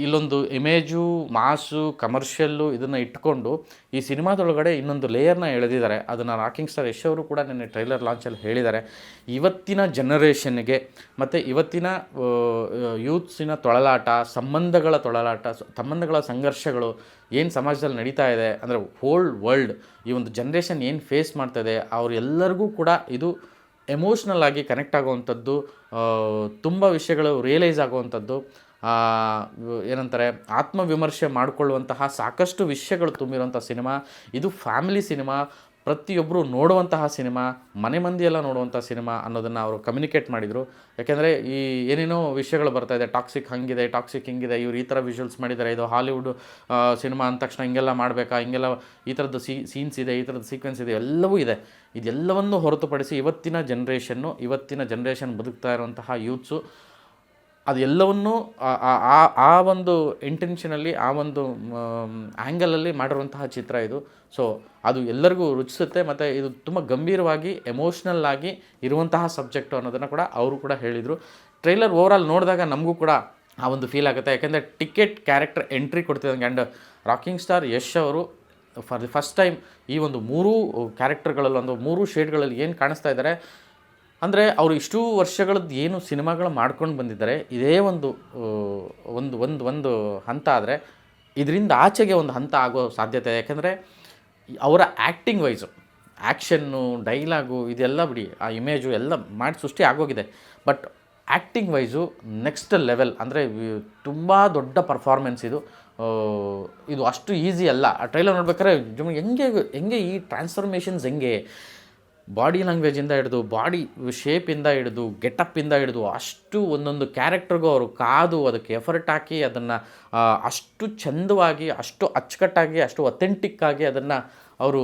ಇಲ್ಲೊಂದು ಇಮೇಜು, ಮಾಸು, ಕಮರ್ಷಿಯಲ್ಲು ಇದನ್ನು ಇಟ್ಕೊಂಡು ಈ ಸಿನಿಮಾದೊಳಗಡೆ ಇನ್ನೊಂದು ಲೇಯರ್ನ ಎಳೆದಿದ್ದಾರೆ. ಅದನ್ನು ರಾಕಿಂಗ್ ಸ್ಟಾರ್ ಯಶ್ ಅವರು ಕೂಡ ನಿನ್ನೆ ಟ್ರೈಲರ್ ಲಾಂಚಲ್ಲಿ ಹೇಳಿದ್ದಾರೆ. ಇವತ್ತಿನ ಜನರೇಷನ್ಗೆ ಮತ್ತು ಇವತ್ತಿನ ಯೂತ್ಸಿನ ತೊಳಲಾಟ, ಸಂಬಂಧಗಳ ಸಂಘರ್ಷಗಳು ಏನು ಸಮಾಜದಲ್ಲಿ ನಡೀತಾ ಇದೆ, ಅಂದರೆ ಹೋಲ್ ವರ್ಲ್ಡ್ ಈ ಒಂದು ಜನ್ರೇಷನ್ ಏನು ಫೇಸ್ ಮಾಡ್ತಾಯಿದೆ, ಅವರೆಲ್ಲರಿಗೂ ಕೂಡ ಇದು ಎಮೋಷ್ನಲ್ ಆಗಿ ಕನೆಕ್ಟ್ ಆಗುವಂಥದ್ದು, ತುಂಬ ವಿಷಯಗಳು ರಿಯಲೈಸ್ ಆಗುವಂಥದ್ದು, ಏನಂತಾರೆ ಆತ್ಮವಿಮರ್ಶೆ ಮಾಡಿಕೊಳ್ಳುವಂತಹ ಸಾಕಷ್ಟು ವಿಷಯಗಳು ತುಂಬಿರುವಂಥ ಸಿನಿಮಾ ಇದು. ಫ್ಯಾಮಿಲಿ ಸಿನಿಮಾ, ಪ್ರತಿಯೊಬ್ಬರು ನೋಡುವಂತಹ ಸಿನಿಮಾ, ಮನೆ ಮಂದಿಯೆಲ್ಲ ನೋಡುವಂಥ ಸಿನಿಮಾ ಅನ್ನೋದನ್ನು ಅವರು ಕಮ್ಯುನಿಕೇಟ್ ಮಾಡಿದರು. ಯಾಕೆಂದರೆ ಈ ಏನೇನೋ ವಿಷಯಗಳು ಬರ್ತಾಯಿದೆ, ಟಾಕ್ಸಿಕ್ ಹಂಗಿದೆ, ಟಾಕ್ಸಿಕ್ ಹಿಂಗಿದೆ, ಇವ್ರು ಈ ಥರ ವಿಷುವಲ್ಸ್ ಮಾಡಿದ್ದಾರೆ, ಇದು ಹಾಲಿವುಡ್ ಸಿನಿಮಾ ಅಂದ ತಕ್ಷಣ ಹಿಂಗೆಲ್ಲ ಮಾಡಬೇಕಾ, ಹಿಂಗೆಲ್ಲ ಈ ಥರದ್ದು ಸೀನ್ಸ್ ಇದೆ, ಈ ಥರದ್ದು ಸೀಕ್ವೆನ್ಸ್ ಇದೆ, ಎಲ್ಲವೂ ಇದೆ. ಇದೆಲ್ಲವನ್ನು ಹೊರತುಪಡಿಸಿ ಇವತ್ತಿನ ಜನ್ರೇಷನ್ ಬದುಕ್ತಾ ಇರುವಂತಹ ಯೂತ್ಸು ಅದೆಲ್ಲವನ್ನೂ ಆ ಒಂದು ಇಂಟೆನ್ಷನಲ್ಲಿ, ಆ ಒಂದು ಆ್ಯಂಗಲಲ್ಲಿ ಮಾಡಿರುವಂತಹ ಚಿತ್ರ ಇದು. ಸೊ ಅದು ಎಲ್ಲರಿಗೂ ರುಚಿಸುತ್ತೆ, ಮತ್ತು ಇದು ತುಂಬ ಗಂಭೀರವಾಗಿ ಎಮೋಷ್ನಲ್ ಆಗಿ ಇರುವಂತಹ ಸಬ್ಜೆಕ್ಟು ಅನ್ನೋದನ್ನು ಕೂಡ ಅವರು ಕೂಡ ಹೇಳಿದರು. ಟ್ರೈಲರ್ ಓವರಾಲ್ ನೋಡಿದಾಗ ನಮಗೂ ಕೂಡ ಆ ಒಂದು ಫೀಲ್ ಆಗುತ್ತೆ. ಯಾಕೆಂದರೆ ಟಿಕೆಟ್ ಕ್ಯಾರೆಕ್ಟರ್ ಎಂಟ್ರಿ ಕೊಡ್ತಿದ್ದಂಗೆ, ಆ್ಯಂಡ್ ರಾಕಿಂಗ್ ಸ್ಟಾರ್ ಯಶ್ ಅವರು ಫಾರ್ ದಿ ಫಸ್ಟ್ ಟೈಮ್ ಈ ಒಂದು 3 ಕ್ಯಾರೆಕ್ಟರ್ಗಳಲ್ಲಿ, ಒಂದು 3 ಶೇಡ್ಗಳಲ್ಲಿ ಏನು ಕಾಣಿಸ್ತಾ ಇದ್ದಾರೆ ಅಂದರೆ, ಅವರು ಇಷ್ಟೂ ವರ್ಷಗಳದ್ದು ಏನು ಸಿನಿಮಾಗಳು ಮಾಡ್ಕೊಂಡು ಬಂದಿದ್ದಾರೆ, ಇದೇ ಒಂದು ಹಂತ ಆದರೆ ಇದರಿಂದ ಆಚೆಗೆ ಒಂದು ಹಂತ ಆಗೋ ಸಾಧ್ಯತೆ. ಯಾಕೆಂದರೆ ಅವರ ಆ್ಯಕ್ಟಿಂಗ್ ವೈಸು, ಆ್ಯಕ್ಷನ್ನು, ಡೈಲಾಗು ಇದೆಲ್ಲ ಬಿಡಿ, ಆ ಇಮೇಜು ಎಲ್ಲ ಮಾಡಿ ಸೃಷ್ಟಿ ಆಗೋಗಿದೆ. But acting wise next level, ಅಂದರೆ ತುಂಬ ದೊಡ್ಡ ಪರ್ಫಾರ್ಮೆನ್ಸ್ ಇದು. ಅಷ್ಟು ಈಸಿ ಅಲ್ಲ. ಆ ಟ್ರೈಲರ್ ನೋಡ್ಬೇಕಾದ್ರೆ ಹೆಂಗೆ ಈ ಟ್ರಾನ್ಸ್ಫಾರ್ಮೇಷನ್ಸ್ ಹೆಂಗೆ ಬಾಡಿ ಲ್ಯಾಂಗ್ವೇಜಿಂದ ಹಿಡಿದು, ಬಾಡಿ ಶೇಪಿಂದ ಹಿಡಿದು, ಗೆಟಪ್ಪಿಂದ ಹಿಡಿದು, ಅಷ್ಟು ಒಂದೊಂದು ಕ್ಯಾರೆಕ್ಟರ್ಗೂ ಅವರು ಕಾದು ಅದಕ್ಕೆ ಎಫರ್ಟ್ ಹಾಕಿ ಅದನ್ನು ಅಷ್ಟು ಚಂದವಾಗಿ, ಅಷ್ಟು ಅಚ್ಚುಕಟ್ಟಾಗಿ, ಅಷ್ಟು ಅಥೆಂಟಿಕ್ಕಾಗಿ ಅದನ್ನು ಅವರು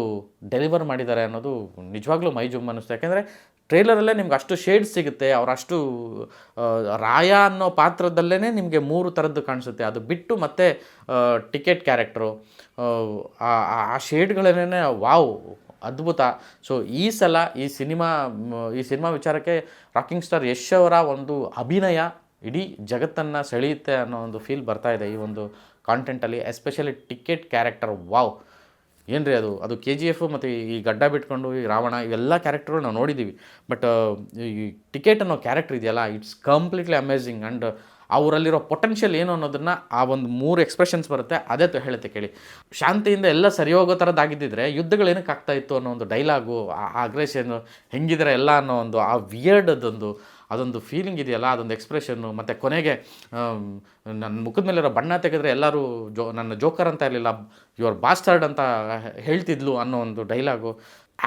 ಡೆಲಿವರ್ ಮಾಡಿದ್ದಾರೆ ಅನ್ನೋದು ನಿಜವಾಗ್ಲೂ ಮೈ ಜುಮ್ ಅನ್ನಿಸ್ತು. ಯಾಕೆಂದರೆ ಟ್ರೈಲರಲ್ಲೇ ನಿಮ್ಗೆ ಅಷ್ಟು ಶೇಡ್ಸ್ ಸಿಗುತ್ತೆ. ಅವರಷ್ಟು ರಾಯ ಅನ್ನೋ ಪಾತ್ರದಲ್ಲೇ ನಿಮಗೆ 3 ಥರದ್ದು ಕಾಣಿಸುತ್ತೆ. ಅದು ಬಿಟ್ಟು ಮತ್ತೆ ಟಿಕೆಟ್ ಕ್ಯಾರೆಕ್ಟ್ರು, ಆ ಶೇಡ್ಗಳನ್ನೇ ವಾವ್, ಅದ್ಭುತ. ಸೊ ಈ ಸಲ ಈ ಸಿನಿಮಾ ವಿಚಾರಕ್ಕೆ ರಾಕಿಂಗ್ ಸ್ಟಾರ್ ಯಶ್ ಅವರ ಒಂದು ಅಭಿನಯ ಇಡೀ ಜಗತ್ತನ್ನು ಸೆಳೆಯುತ್ತೆ ಅನ್ನೋ ಒಂದು ಫೀಲ್ ಬರ್ತಾ ಇದೆ ಈ ಒಂದು ಕಾಂಟೆಂಟಲ್ಲಿ. ಎಸ್ಪೆಷಲಿ ಟಿಕೆಟ್ ಕ್ಯಾರೆಕ್ಟರ್, ವಾವ್, ಏನು ರೀ ಅದು KGF ಮತ್ತು ಈ ಗಡ್ಡ ಬಿಟ್ಕೊಂಡು ಈ ರಾವಣ ಇವೆಲ್ಲ ಕ್ಯಾರೆಕ್ಟರ್ಗಳು ನಾವು ನೋಡಿದ್ದೀವಿ. ಬಟ್ ಈ ಟಿಕೆಟ್ ಅನ್ನೋ ಕ್ಯಾರೆಕ್ಟರ್ ಇದೆಯಲ್ಲ, ಇಟ್ಸ್ ಕಂಪ್ಲೀಟ್ಲಿ ಅಮೇಝಿಂಗ್. ಆ್ಯಂಡ್ ಅವರಲ್ಲಿರೋ ಪೊಟೆನ್ಷಿಯಲ್ ಏನು ಅನ್ನೋದನ್ನು ಆ ಒಂದು 3 ಎಕ್ಸ್ಪ್ರೆಷನ್ಸ್ ಬರುತ್ತೆ, ಅದೇ ಹೇಳುತ್ತೆ ಕೇಳಿ. ಶಾಂತಿಯಿಂದ ಎಲ್ಲ ಸರಿ ಹೋಗೋ ಥರದ್ದಾಗಿದ್ದಿದ್ರೆ ಯುದ್ಧಗಳು ಏನಕ್ಕೆ ಆಗ್ತಾ ಇತ್ತು ಅನ್ನೋ ಒಂದು ಡೈಲಾಗು, ಆ ಅಗ್ರೆಷನ್ನು, ಹೆಂಗಿದ್ರೆ ಎಲ್ಲ ಅನ್ನೋ ಒಂದು ಆ ವಿಯರ್ಡ್ ಅದೊಂದು ಫೀಲಿಂಗ್ ಇದೆಯಲ್ಲ, ಅದೊಂದು ಎಕ್ಸ್ಪ್ರೆಷನ್ನು. ಮತ್ತು ಕೊನೆಗೆ ನನ್ನ ಮುಖದ ಮೇಲಿರೋ ಬಣ್ಣ ತೆಗೆದ್ರೆ ಎಲ್ಲರೂ ನನ್ನ ಜೋಕರ್ ಅಂತ ಇರಲಿಲ್ಲ, ಯುವರ್ ಬಾಸ್ಟರ್ಡ್ ಅಂತ ಹೇಳ್ತಿದ್ಲು ಅನ್ನೋ ಒಂದು ಡೈಲಾಗು.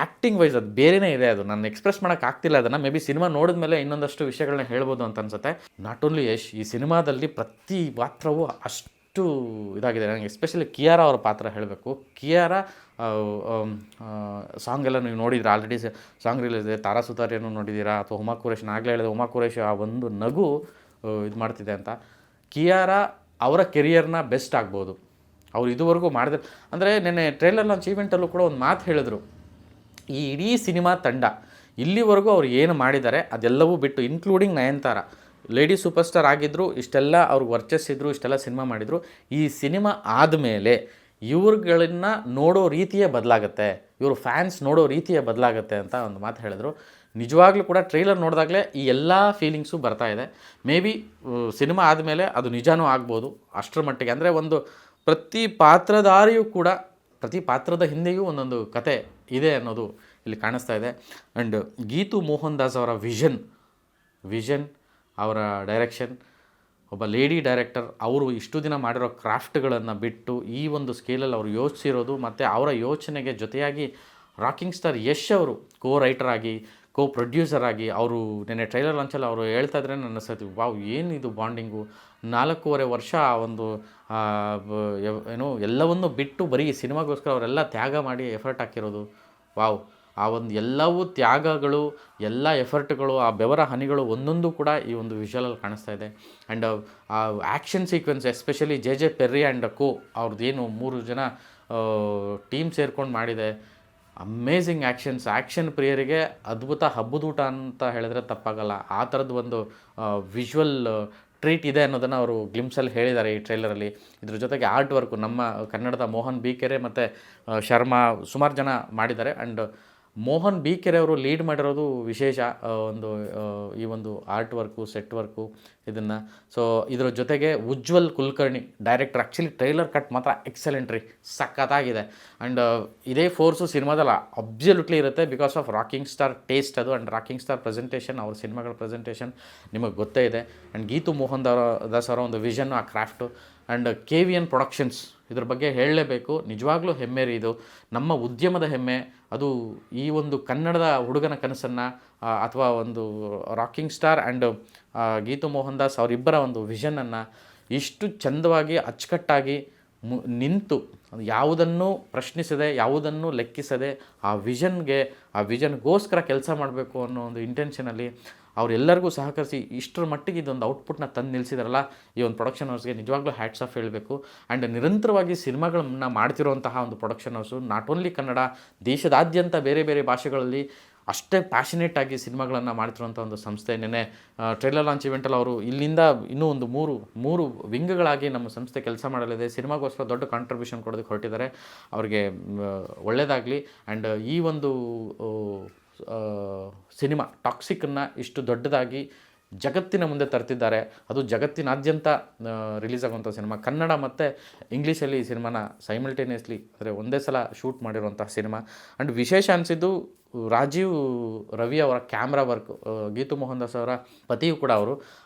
ಆ್ಯಕ್ಟಿಂಗ್ ವೈಸ್ ಅದು ಬೇರೆಯೇ ಇದೆ, ಅದು ನಾನು ಎಕ್ಸ್ಪ್ರೆಸ್ ಮಾಡೋಕ್ಕೆ ಆಗ್ತಿಲ್ಲ ಅದನ್ನು. ಮೇ ಬಿ ಸಿನಿಮಾ ನೋಡಿದ ಮೇಲೆ ಇನ್ನೊಂದಷ್ಟು ವಿಷಯಗಳನ್ನ ಹೇಳ್ಬೋದು ಅಂತ ಅನ್ಸುತ್ತೆ. ನಾಟ್ ಓನ್ಲಿ ಯಶ್, ಈ ಸಿನಿಮಾದಲ್ಲಿ ಪ್ರತಿ ಪಾತ್ರವೂ ಅಷ್ಟು ಇದಾಗಿದೆ. ನನಗೆ ಎಸ್ಪೆಷಲಿ ಕಿಯಾರಾ ಅವರ ಪಾತ್ರ ಹೇಳಬೇಕು. ಕಿಯಾರಾ ಸಾಂಗ್ ಎಲ್ಲ ನೀವು ನೋಡಿದ್ರೆ, ಆಲ್ರೆಡಿ ಸಾಂಗ್ ರಿಲೀಸ್ ಇದೆ. ತಾರಾ ಸುತಾರಿಯನ್ನು ನೋಡಿದ್ದೀರಾ, ಅಥವಾ ಹುಮಾ ಕುರೇಶ್, ಆಗಲೇ ಹೇಳಿದೆ ಹುಮಾ ಕುರೇಶ್ ಆ ಒಂದು ನಗು ಇದು ಮಾಡ್ತಿದೆ ಅಂತ. ಕಿಯಾರಾ ಅವರ ಕೆರಿಯರ್ನ ಬೆಸ್ಟ್ ಆಗ್ಬೋದು ಅವ್ರು ಇದುವರೆಗೂ ಮಾಡಿದ್ರೆ. ಅಂದರೆ ನೆನ್ನೆ ಟ್ರೈಲರ್ ಲಾಂಚ್ ಈವೆಂಟಲ್ಲೂ ಕೂಡ ಒಂದು ಮಾತು ಹೇಳಿದ್ರು, ಈ ಇಡೀ ಸಿನಿಮಾ ತಂಡ ಇಲ್ಲಿವರೆಗೂ ಅವ್ರು ಏನು ಮಾಡಿದ್ದಾರೆ ಅದೆಲ್ಲವೂ ಬಿಟ್ಟು, including Nayanthara lady super star ಆಗಿದ್ದರು, ಇಷ್ಟೆಲ್ಲ ಅವ್ರಿಗೆ ವರ್ಚಸ್ಸಿದ್ರು, ಇಷ್ಟೆಲ್ಲ ಸಿನಿಮಾ ಮಾಡಿದರು, ಈ ಸಿನಿಮಾ ಆದಮೇಲೆ ಇವ್ರುಗಳನ್ನ ನೋಡೋ ರೀತಿಯೇ ಬದಲಾಗುತ್ತೆ, ಇವರು ಫ್ಯಾನ್ಸ್ ನೋಡೋ ರೀತಿಯೇ ಬದಲಾಗುತ್ತೆ ಅಂತ ಒಂದು ಮಾತು ಹೇಳಿದ್ರು. ನಿಜವಾಗ್ಲೂ ಕೂಡ ಟ್ರೈಲರ್ ನೋಡಿದಾಗಲೇ ಈ ಎಲ್ಲ ಫೀಲಿಂಗ್ಸು ಬರ್ತಾಯಿದೆ. ಮೇ ಬಿ ಸಿನಿಮಾ ಆದಮೇಲೆ ಅದು ನಿಜಾನೂ ಆಗ್ಬೋದು ಅಷ್ಟರ ಮಟ್ಟಿಗೆ. ಅಂದರೆ ಒಂದು ಪ್ರತಿ ಪಾತ್ರಧಾರಿಯೂ ಕೂಡ, ಪ್ರತಿ ಪಾತ್ರದ ಹಿಂದೆಯೂ ಒಂದೊಂದು ಕತೆ ಇದೆ ಅನ್ನೋದು ಇಲ್ಲಿ ಕಾಣಿಸ್ತಾ ಇದೆ. ಆ್ಯಂಡ್ ಗೀತು ಮೋಹನ್ ದಾಸ್ ಅವರ ವಿಷನ್, ಅವರ ಡೈರೆಕ್ಷನ್, ಒಬ್ಬ ಲೇಡಿ ಡೈರೆಕ್ಟರ್, ಅವರು ಇಷ್ಟು ದಿನ ಮಾಡಿರೋ ಕ್ರಾಫ್ಟ್ಗಳನ್ನು ಬಿಟ್ಟು ಈ ಒಂದು ಸ್ಕೇಲಲ್ಲಿ ಅವರು ಯೋಚಿಸಿರೋದು, ಮತ್ತು ಅವರ ಯೋಚನೆಗೆ ಜೊತೆಯಾಗಿ ರಾಕಿಂಗ್ ಸ್ಟಾರ್ ಯಶ್ ಅವರು ರೈಟರ್ ಆಗಿ, ಪ್ರೊಡ್ಯೂಸರ್ ಆಗಿ, ಅವರು ನೆನ್ನೆ ಟ್ರೈಲರ್ ಲಾಂಚಲ್ಲಿ ಅವರು ಹೇಳ್ತಾ ಇದ್ರೆ ನನ್ನ ಅನಿಸ್ತು, ವಾವ್ ಏನಿದು ಬಾಂಡಿಂಗು. 4.5 ವರ್ಷ ಆ ಒಂದು ಎಲ್ಲವನ್ನೂ ಬಿಟ್ಟು ಬರೀ ಸಿನಿಮಾಗೋಸ್ಕರ ಅವರೆಲ್ಲ ತ್ಯಾಗ ಮಾಡಿ ಎಫರ್ಟ್ ಹಾಕಿರೋದು. ವಾವ್, ಆ ಒಂದು ಎಲ್ಲವೂ ತ್ಯಾಗಗಳು, ಎಲ್ಲ ಎಫರ್ಟ್ಗಳು, ಆ ಬೆವರ ಹನಿಗಳು ಒಂದೊಂದು ಕೂಡ ಈ ಒಂದು ವಿಷುವಲಲ್ಲಿ ಕಾಣಿಸ್ತಾ ಇದೆ. ಆ್ಯಂಡ್ ಆ action sequence, especially J Perry and ಅವ್ರದ್ದೇನು 3 ಜನ ಟೀಮ್ ಸೇರ್ಕೊಂಡು ಮಾಡಿದೆ. ಅಮೇಝಿಂಗ್ ಆ್ಯಕ್ಷನ್ ಪ್ರಿಯರಿಗೆ ಅದ್ಭುತ ಹಬ್ಬದೂಟ ಅಂತ ಹೇಳಿದ್ರೆ ತಪ್ಪಾಗಲ್ಲ. ಆ ಥರದ್ದು ಒಂದು ವಿಜುವಲ್ ಟ್ರೀಟ್ ಇದೆ ಅನ್ನೋದನ್ನು ಅವರು ಗ್ಲಿಮ್ಸಲ್ಲಿ ಹೇಳಿದ್ದಾರೆ ಈ ಟ್ರೈಲರಲ್ಲಿ. ಇದ್ರ ಜೊತೆಗೆ ಆರ್ಟ್ ವರ್ಕು ನಮ್ಮ ಕನ್ನಡದ ಮೋಹನ್ ಬಿ ಕೆರೆ ಮತ್ತು ಶರ್ಮಾ ಸುಮಾರು ಜನ ಮಾಡಿದ್ದಾರೆ. ಆ್ಯಂಡ್ ಮೋಹನ್ ಬಿ ಕೆರೆ ಅವರು ಲೀಡ್ ಮಾಡಿರೋದು ವಿಶೇಷ, ಈ ಒಂದು ಆರ್ಟ್ ವರ್ಕು, ಸೆಟ್ ವರ್ಕು ಇದನ್ನು. ಸೊ ಇದರ ಜೊತೆಗೆ Ujjwal Kulkarni director, actually trailer cut ಮಾತ್ರ ಎಕ್ಸಲೆಂಟ್ ರೀ, ಸಖತ್ತಾಗಿದೆ. ಆ್ಯಂಡ್ ಇದೇ ಫೋರ್ಸು ಸಿನಿಮಾದಲ್ಲಿ ಅಬ್ಸಲ್ಯೂಟ್ಲಿ ಇರುತ್ತೆ, because of rocking star taste ಅದು. ಆ್ಯಂಡ್ ರಾಕಿಂಗ್ ಸ್ಟಾರ್ ಪ್ರೆಸೆಂಟೇಷನ್, ಅವ್ರ ಸಿನಿಮಾಗಳ ಪ್ರೆಸೆಂಟೇಷನ್ ನಿಮಗೆ ಗೊತ್ತೇ ಇದೆ. ಆ್ಯಂಡ್ ಗೀತು ಮೋಹನ್ ದಾಸ್ ಅವರ ಒಂದು ವಿಷನ್ನು, ಆ ಕ್ರಾಫ್ಟು. ಆ್ಯಂಡ್ KVN ಪ್ರೊಡಕ್ಷನ್ಸ್, ಇದ್ರ ಬಗ್ಗೆ ಹೇಳಲೇಬೇಕು. ನಿಜವಾಗ್ಲೂ ಹೆಮ್ಮೆ ರೀ ಇದು, ನಮ್ಮ ಉದ್ಯಮದ ಹೆಮ್ಮೆ. ಅದು ಈ ಒಂದು ಕನ್ನಡದ ಹುಡುಗನ ಕನಸನ್ನು, ಅಥವಾ ಒಂದು rocking star and Geetu Mohandas ಅವರಿಬ್ಬರ ಒಂದು ವಿಷನನ್ನು ಇಷ್ಟು ಚಂದವಾಗಿ ಅಚ್ಚುಕಟ್ಟಾಗಿ ನಿಂತು, ಯಾವುದನ್ನು ಪ್ರಶ್ನಿಸದೆ, ಯಾವುದನ್ನು ಲೆಕ್ಕಿಸದೆ ಆ ವಿಷನ್ಗೋಸ್ಕರ ಕೆಲಸ ಮಾಡಬೇಕು ಅನ್ನೋ ಒಂದು ಇಂಟೆನ್ಷನಲ್ಲಿ ಅವರೆಲ್ಲರಿಗೂ ಸಹಕರಿಸಿ ಇಷ್ಟರ ಮಟ್ಟಿಗೆ ಇದೊಂದು ಔಟ್ಪುಟ್ನ ತಂದು ನಿಲ್ಲಿಸಿದಾರಲ್ಲ, ಈ ಒಂದು ಪ್ರೊಡಕ್ಷನ್ ಹೌಸ್ಗೆ ನಿಜವಾಗ್ಲೂ ಹ್ಯಾಟ್ಸ್ ಆಫ್ ಹೇಳಬೇಕು. ಆ್ಯಂಡ್ ನಿರಂತರವಾಗಿ ಸಿನಿಮಾಗಳನ್ನ ಮಾಡ್ತಿರುವಂತಹ ಒಂದು production house, not only Kannada, ದೇಶದಾದ್ಯಂತ ಬೇರೆ ಬೇರೆ ಭಾಷೆಗಳಲ್ಲಿ ಅಷ್ಟೇ ಪ್ಯಾಷನೇಟಾಗಿ ಸಿನಿಮಾಗಳನ್ನು ಮಾಡ್ತಿರುವಂಥ ಒಂದು ಸಂಸ್ಥೆ. ನೆನ್ನೆ ಟ್ರೈಲರ್ ಲಾಂಚ್ ಇವೆಂಟಲ್ಲಿ ಅವರು ಇಲ್ಲಿಂದ ಇನ್ನೂ ಒಂದು ಮೂರು ವಿಂಗ್ಗಳಾಗಿ ನಮ್ಮ ಸಂಸ್ಥೆ ಕೆಲಸ ಮಾಡಲಿದೆ. ಸಿನಿಮಾಗೋಸ್ಕರ ದೊಡ್ಡ ಕಾಂಟ್ರಿಬ್ಯೂಷನ್ ಕೊಡೋದಕ್ಕೆ ಹೊರಟಿದ್ದಾರೆ. ಅವರಿಗೆ ಒಳ್ಳೆಯದಾಗಲಿ. ಆ್ಯಂಡ್ ಈ ಒಂದು ಸಿನಿಮಾ ಟಾಕ್ಸಿಕನ್ನು ಇಷ್ಟು ದೊಡ್ಡದಾಗಿ ಜಗತ್ತಿನ ಮುಂದೆ ತರ್ತಿದ್ದಾರೆ. ಅದು ಜಗತ್ತಿನಾದ್ಯಂತ ರಿಲೀಸ್ ಆಗುವಂಥ ಸಿನಿಮಾ. ಕನ್ನಡ ಮತ್ತು ಇಂಗ್ಲೀಷಲ್ಲಿ ಈ ಸಿನಿಮಾನ ಸೈಮಲ್ಟೇನಿಯಸ್ಲಿ, ಅಂದರೆ ಒಂದೇ ಸಲ ಶೂಟ್ ಮಾಡಿರುವಂಥ ಸಿನಿಮಾ. ಆ್ಯಂಡ್ ವಿಶೇಷ ಅನಿಸಿದ್ದು ರಾಜೀವ್ ರವಿ ಅವರ ಕ್ಯಾಮ್ರಾ ವರ್ಕ್. ಗೀತು ಮೋಹನ್ ದಾಸ್ ಅವರ ಪತಿಯು ಕೂಡ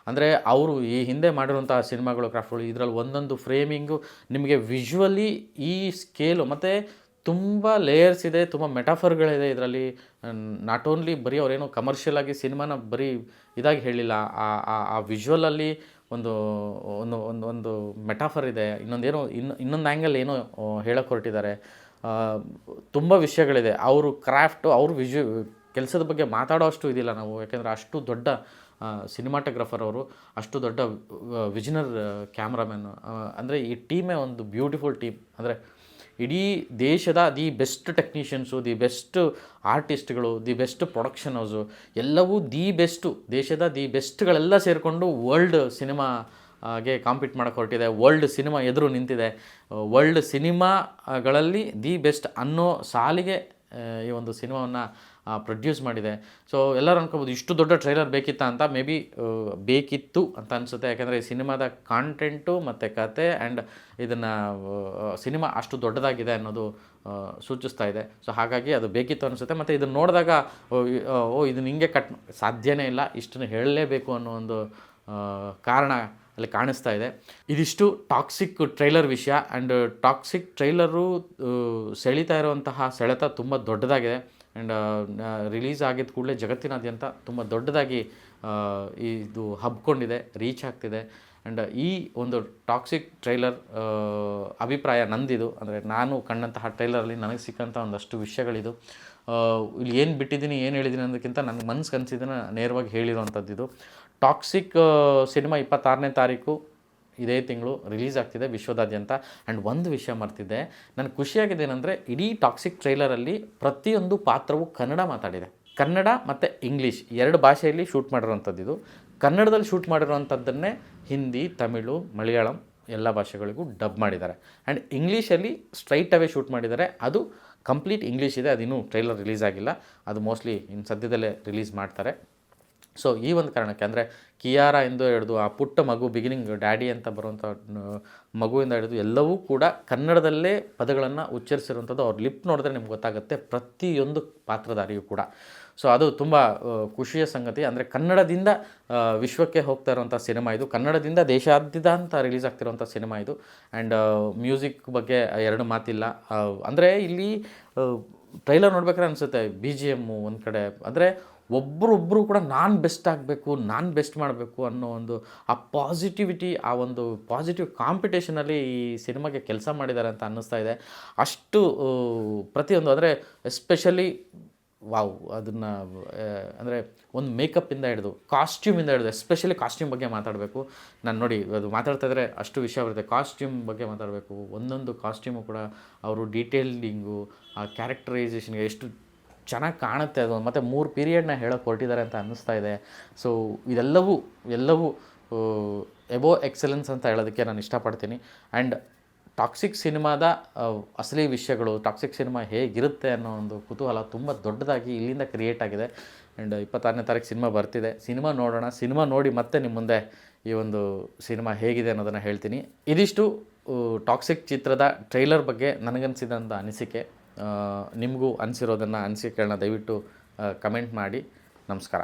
ಅವರು ಈ ಹಿಂದೆ ಮಾಡಿರುವಂಥ ಸಿನಿಮಾಗಳು, ಕ್ರಾಫ್ಟ್ಗಳು, ಇದರಲ್ಲಿ ಒಂದೊಂದು ಫ್ರೇಮಿಂಗು ನಿಮಗೆ ವಿಜುವಲಿ ಈ ಸ್ಕೇಲು, ಮತ್ತು ತುಂಬ ಲೇಯರ್ಸ್ ಇದೆ, ತುಂಬ ಮೆಟಾಫರ್ಗಳಿದೆ ಇದರಲ್ಲಿ. ನಾಟ್ ಓನ್ಲಿ ಬರೀ ಅವರೇನೋ ಕಮರ್ಷಿಯಲ್ ಆಗಿ ಸಿನಿಮಾನ ಬರೀ ಇದಾಗಿ ಹೇಳಿಲ್ಲ, ಆ ವಿಜುವಲಲ್ಲಿ ಒಂದು ಒಂದು ಒಂದು ಒಂದು ಮೆಟಾಫರ್ ಇದೆ, ಇನ್ನೊಂದು ಆ್ಯಂಗಲ್ ಏನೋ ಹೇಳೋಕ್ಕೆ ಹೊರಟಿದ್ದಾರೆ. ತುಂಬ ವಿಷಯಗಳಿದೆ. ಅವರು ಕ್ರಾಫ್ಟು, ಅವರು ಕೆಲಸದ ಬಗ್ಗೆ ಮಾತಾಡೋ ಅಷ್ಟು ಇದಿಲ್ಲ ನಾವು, ಯಾಕೆಂದರೆ ಅಷ್ಟು ದೊಡ್ಡ ಸಿನಿಮಾಟೋಗ್ರಫರ್ ಅವರು, ಅಷ್ಟು ದೊಡ್ಡ ವಿಜನರ್ ಕ್ಯಾಮ್ರಾಮನ್. ಅಂದರೆ ಈ ಟೀಮೇ ಒಂದು ಬ್ಯೂಟಿಫುಲ್ ಟೀಮ್. ಅಂದರೆ ಇಡೀ ದೇಶದ the best technicians, the best ಆರ್ಟಿಸ್ಟ್ಗಳು, ದಿ ಬೆಸ್ಟ್ ಪ್ರೊಡಕ್ಷನ್ ಹೌಸು, ಎಲ್ಲವೂ ದೇಶದ ದಿ ಬೆಸ್ಟ್ಗಳೆಲ್ಲ ಸೇರಿಕೊಂಡು ವರ್ಲ್ಡ್ ಸಿನಿಮಾಗೆ ಕಾಂಪೀಟ್ ಮಾಡೋಕ್ಕೆ ಹೊರಟಿದೆ. ವರ್ಲ್ಡ್ ಸಿನಿಮಾ ಎದುರು ನಿಂತಿದೆ. ವರ್ಲ್ಡ್ ಸಿನಿಮಾಗಳಲ್ಲಿ ದಿ ಬೆಸ್ಟ್ ಅನ್ನೋ ಸಾಲಿಗೆ ಈ ಒಂದು ಸಿನಿಮಾವನ್ನು ಪ್ರೊಡ್ಯೂಸ್ ಮಾಡಿದೆ. ಸೊ ಎಲ್ಲರೂ ಅನ್ಕೋಬೋದು ಇಷ್ಟು ದೊಡ್ಡ ಟ್ರೈಲರ್ ಬೇಕಿತ್ತಾ ಅಂತ. ಮೇ ಬಿ ಬೇಕಿತ್ತು ಅಂತ ಅನಿಸುತ್ತೆ. ಯಾಕೆಂದರೆ ಈ ಸಿನಿಮಾದ ಕಾಂಟೆಂಟು ಮತ್ತು ಕತೆ ಆ್ಯಂಡ್ ಇದನ್ನು ಸಿನಿಮಾ ಅಷ್ಟು ದೊಡ್ಡದಾಗಿದೆ ಅನ್ನೋದು ಸೂಚಿಸ್ತಾ ಇದೆ. ಸೊ ಹಾಗಾಗಿ ಅದು ಬೇಕಿತ್ತು ಅನಿಸುತ್ತೆ. ಮತ್ತು ಇದನ್ನು ನೋಡಿದಾಗ ಇದನ್ನು ಹಿಂಗೆ ಸಾಧ್ಯನೇ ಇಲ್ಲ, ಇಷ್ಟನ್ನು ಹೇಳಲೇಬೇಕು ಅನ್ನೋ ಒಂದು ಕಾರಣ ಅಲ್ಲಿ ಕಾಣಿಸ್ತಾ ಇದೆ. ಇದಿಷ್ಟು ಟಾಕ್ಸಿಕ್ ಟ್ರೈಲರ್ ವಿಷಯ. ಆ್ಯಂಡ್ ಟಾಕ್ಸಿಕ್ ಟ್ರೈಲರು ಸೆಳೀತಾ ಇರುವಂತಹ ಸೆಳೆತ ತುಂಬ ದೊಡ್ಡದಾಗಿದೆ. ಆ್ಯಂಡ್ ರಿಲೀಸ್ ಆಗಿದ್ದ ಕೂಡಲೇ ಜಗತ್ತಿನಾದ್ಯಂತ ತುಂಬ ದೊಡ್ಡದಾಗಿ ಇದು ಹಬ್ಕೊಂಡಿದೆ, ರೀಚ್ ಆಗ್ತಿದೆ. ಆ್ಯಂಡ್ ಈ ಒಂದು ಟಾಕ್ಸಿಕ್ ಟ್ರೈಲರ್ ಅಭಿಪ್ರಾಯ ನಂದಿದು. ಅಂದರೆ ನಾನು ಕಂಡಂತಹ ಟ್ರೈಲರಲ್ಲಿ ನನಗೆ ಸಿಕ್ಕಂಥ ಒಂದಷ್ಟು ವಿಷಯಗಳಿದು. ಇಲ್ಲಿ ಏನು ಬಿಟ್ಟಿದ್ದೀನಿ ಏನು ಹೇಳಿದ್ದೀನಿ ಅನ್ನೋದಕ್ಕಿಂತ ನನಗೆ ಮನಸ್ಸು ಕನಸಿದ್ದನ್ನು ನೇರವಾಗಿ ಹೇಳಿರೋವಂಥದ್ದು. ಟಾಕ್ಸಿಕ್ ಸಿನಿಮಾ 26ನೇ ತಾರೀಕು ಇದೇ ತಿಂಗಳು ರಿಲೀಸ್ ಆಗ್ತಿದೆ ವಿಶ್ವದಾದ್ಯಂತ. ಆ್ಯಂಡ್ ಒಂದು ವಿಷಯ ಮರ್ತಿದ್ದೆ, ನನಗೆ ಖುಷಿಯಾಗಿದೆ ಏನಂದರೆ ಇಡೀ ಟಾಕ್ಸಿಕ್ ಟ್ರೈಲರಲ್ಲಿ ಪ್ರತಿಯೊಂದು ಪಾತ್ರವು ಕನ್ನಡ ಮಾತಾಡಿದೆ. ಕನ್ನಡ ಮತ್ತು ಇಂಗ್ಲೀಷ್ 2 ಭಾಷೆಯಲ್ಲಿ ಶೂಟ್ ಮಾಡಿರೋವಂಥದ್ದು. ಕನ್ನಡದಲ್ಲಿ ಶೂಟ್ ಮಾಡಿರೋವಂಥದ್ದನ್ನೇ ಹಿಂದಿ, ತಮಿಳು, ಮಲಯಾಳಂ ಎಲ್ಲ ಭಾಷೆಗಳಿಗೂ ಡಬ್ ಮಾಡಿದ್ದಾರೆ. ಆ್ಯಂಡ್ ಇಂಗ್ಲೀಷಲ್ಲಿ ಸ್ಟ್ರೈಟ್ ಅವೇ ಶೂಟ್ ಮಾಡಿದ್ದಾರೆ. ಅದು ಕಂಪ್ಲೀಟ್ ಇಂಗ್ಲೀಷ್ ಇದೆ, ಅದಿನ್ನೂ ಟ್ರೈಲರ್ ರಿಲೀಸ್ ಆಗಿಲ್ಲ. ಅದು ಮೋಸ್ಟ್ಲಿ ಇನ್ನು ಸದ್ಯದಲ್ಲೇ ರಿಲೀಸ್ ಮಾಡ್ತಾರೆ. ಸೊ ಈ ಒಂದು ಕಾರಣಕ್ಕೆ ಅಂದರೆ ಕಿಯಾರಾ ಎಂದು ಹಿಡಿದು ಆ ಪುಟ್ಟ ಮಗು ಬಿಗಿನಿಂಗ್ ಡ್ಯಾಡಿ ಅಂತ ಬರುವಂಥ ಮಗುವಿಂದ ಹಿಡಿದು ಎಲ್ಲವೂ ಕೂಡ ಕನ್ನಡದಲ್ಲೇ ಪದಗಳನ್ನು ಉಚ್ಚರಿಸಿರುವಂಥದ್ದು. ಅವ್ರ ಲಿಪ್ ನೋಡಿದ್ರೆ ನಿಮ್ಗೆ ಗೊತ್ತಾಗುತ್ತೆ ಪ್ರತಿಯೊಂದು ಪಾತ್ರಧಾರಿಯೂ ಕೂಡ. ಸೊ ಅದು ತುಂಬ ಖುಷಿಯ ಸಂಗತಿ. ಅಂದರೆ ಕನ್ನಡದಿಂದ ವಿಶ್ವಕ್ಕೆ ಹೋಗ್ತಾ ಇರುವಂಥ ಸಿನಿಮಾ ಇದು, ಕನ್ನಡದಿಂದ ದೇಶಾದ್ಯಂತ ರಿಲೀಸ್ ಆಗ್ತಿರುವಂಥ ಸಿನಿಮಾ ಇದು. ಆ್ಯಂಡ್ ಮ್ಯೂಸಿಕ್ ಬಗ್ಗೆ 2 ಮಾತಿಲ್ಲ. ಅಂದರೆ ಇಲ್ಲಿ ಟ್ರೈಲರ್ ನೋಡ್ಬೇಕಾದ್ರೆ ಅನಿಸುತ್ತೆ BGM ಒಂದು ಕಡೆ, ಅಂದರೆ ಒಬ್ಬರೊಬ್ಬರು ಕೂಡ ನಾನು ಬೆಸ್ಟ್ ಆಗಬೇಕು, ನಾನು ಬೆಸ್ಟ್ ಮಾಡಬೇಕು ಅನ್ನೋ ಒಂದು ಆ ಪಾಸಿಟಿವಿಟಿ, ಆ ಒಂದು ಪಾಸಿಟಿವ್ ಕಾಂಪಿಟೇಷನಲ್ಲಿ ಈ ಸಿನಿಮಾಗೆ ಕೆಲಸ ಮಾಡಿದ್ದಾರೆ ಅಂತ ಅನ್ನಿಸ್ತಾ ಇದೆ. ಅಷ್ಟು ಪ್ರತಿಯೊಂದು ಅಂದರೆ ಎಸ್ಪೆಷಲಿ ವಾವ್ ಅದನ್ನು ಅಂದರೆ ಒಂದು ಮೇಕಪ್ಪಿಂದ ಹಿಡಿದು ಕಾಸ್ಟ್ಯೂಮಿಂದ ಹಿಡಿದು, ಎಸ್ಪೆಷಲಿ ಕಾಸ್ಟ್ಯೂಮ್ ಬಗ್ಗೆ ಮಾತಾಡಬೇಕು. ನಾನು ನೋಡಿ ಅದು ಮಾತಾಡ್ತಾ ಇದ್ದರೆ ಅಷ್ಟು ವಿಷಯ ಬರುತ್ತೆ. ಕಾಸ್ಟ್ಯೂಮ್ ಬಗ್ಗೆ ಮಾತಾಡಬೇಕು. ಒಂದೊಂದು ಕಾಸ್ಟ್ಯೂಮು ಕೂಡ ಅವರು ಡೀಟೇಲಿಂಗು, ಆ ಕ್ಯಾರೆಕ್ಟರೈಸೇಷನ್ಗೆ ಎಷ್ಟು ಚೆನ್ನಾಗಿ ಕಾಣುತ್ತೆ ಅದು. ಮತ್ತು 3 ಪೀರಿಯಡ್ನ ಹೇಳೋಕ್ಕೆ ಹೊರಟಿದ್ದಾರೆ ಅಂತ ಅನ್ನಿಸ್ತಾ ಇದೆ. ಸೊ ಇದೆಲ್ಲವೂ ಎಬೋ ಎಕ್ಸಲೆನ್ಸ್ ಅಂತ ಹೇಳೋದಕ್ಕೆ ನಾನು ಇಷ್ಟಪಡ್ತೀನಿ. ಆ್ಯಂಡ್ ಟಾಕ್ಸಿಕ್ ಸಿನಿಮಾದ ಅಸಲಿ ವಿಷಯಗಳು, ಟಾಕ್ಸಿಕ್ ಸಿನಿಮಾ ಹೇಗಿರುತ್ತೆ ಅನ್ನೋ ಒಂದು ಕುತೂಹಲ ತುಂಬ ದೊಡ್ಡದಾಗಿ ಇಲ್ಲಿಂದ ಕ್ರಿಯೇಟ್ ಆಗಿದೆ. ಆ್ಯಂಡ್ 26ನೇ ತಾರೀಕು ಸಿನಿಮಾ ಬರ್ತಿದೆ. ಸಿನಿಮಾ ನೋಡೋಣ. ಸಿನಿಮಾ ನೋಡಿ ಮತ್ತೆ ನಿಮ್ಮ ಮುಂದೆ ಈ ಒಂದು ಸಿನಿಮಾ ಹೇಗಿದೆ ಅನ್ನೋದನ್ನು ಹೇಳ್ತೀನಿ. ಇದಿಷ್ಟು ಟಾಕ್ಸಿಕ್ ಚಿತ್ರದ ಟ್ರೈಲರ್ ಬಗ್ಗೆ ನನಗನ್ಸಿದಂಥ ಅನಿಸಿಕೆ. ನಿಮಗೂ ಅನಿಸಿರೋದನ್ನು ಅನಿಸಿಕೆಗಳನ್ನ ದಯವಿಟ್ಟು ಕಮೆಂಟ್ ಮಾಡಿ. ನಮಸ್ಕಾರ.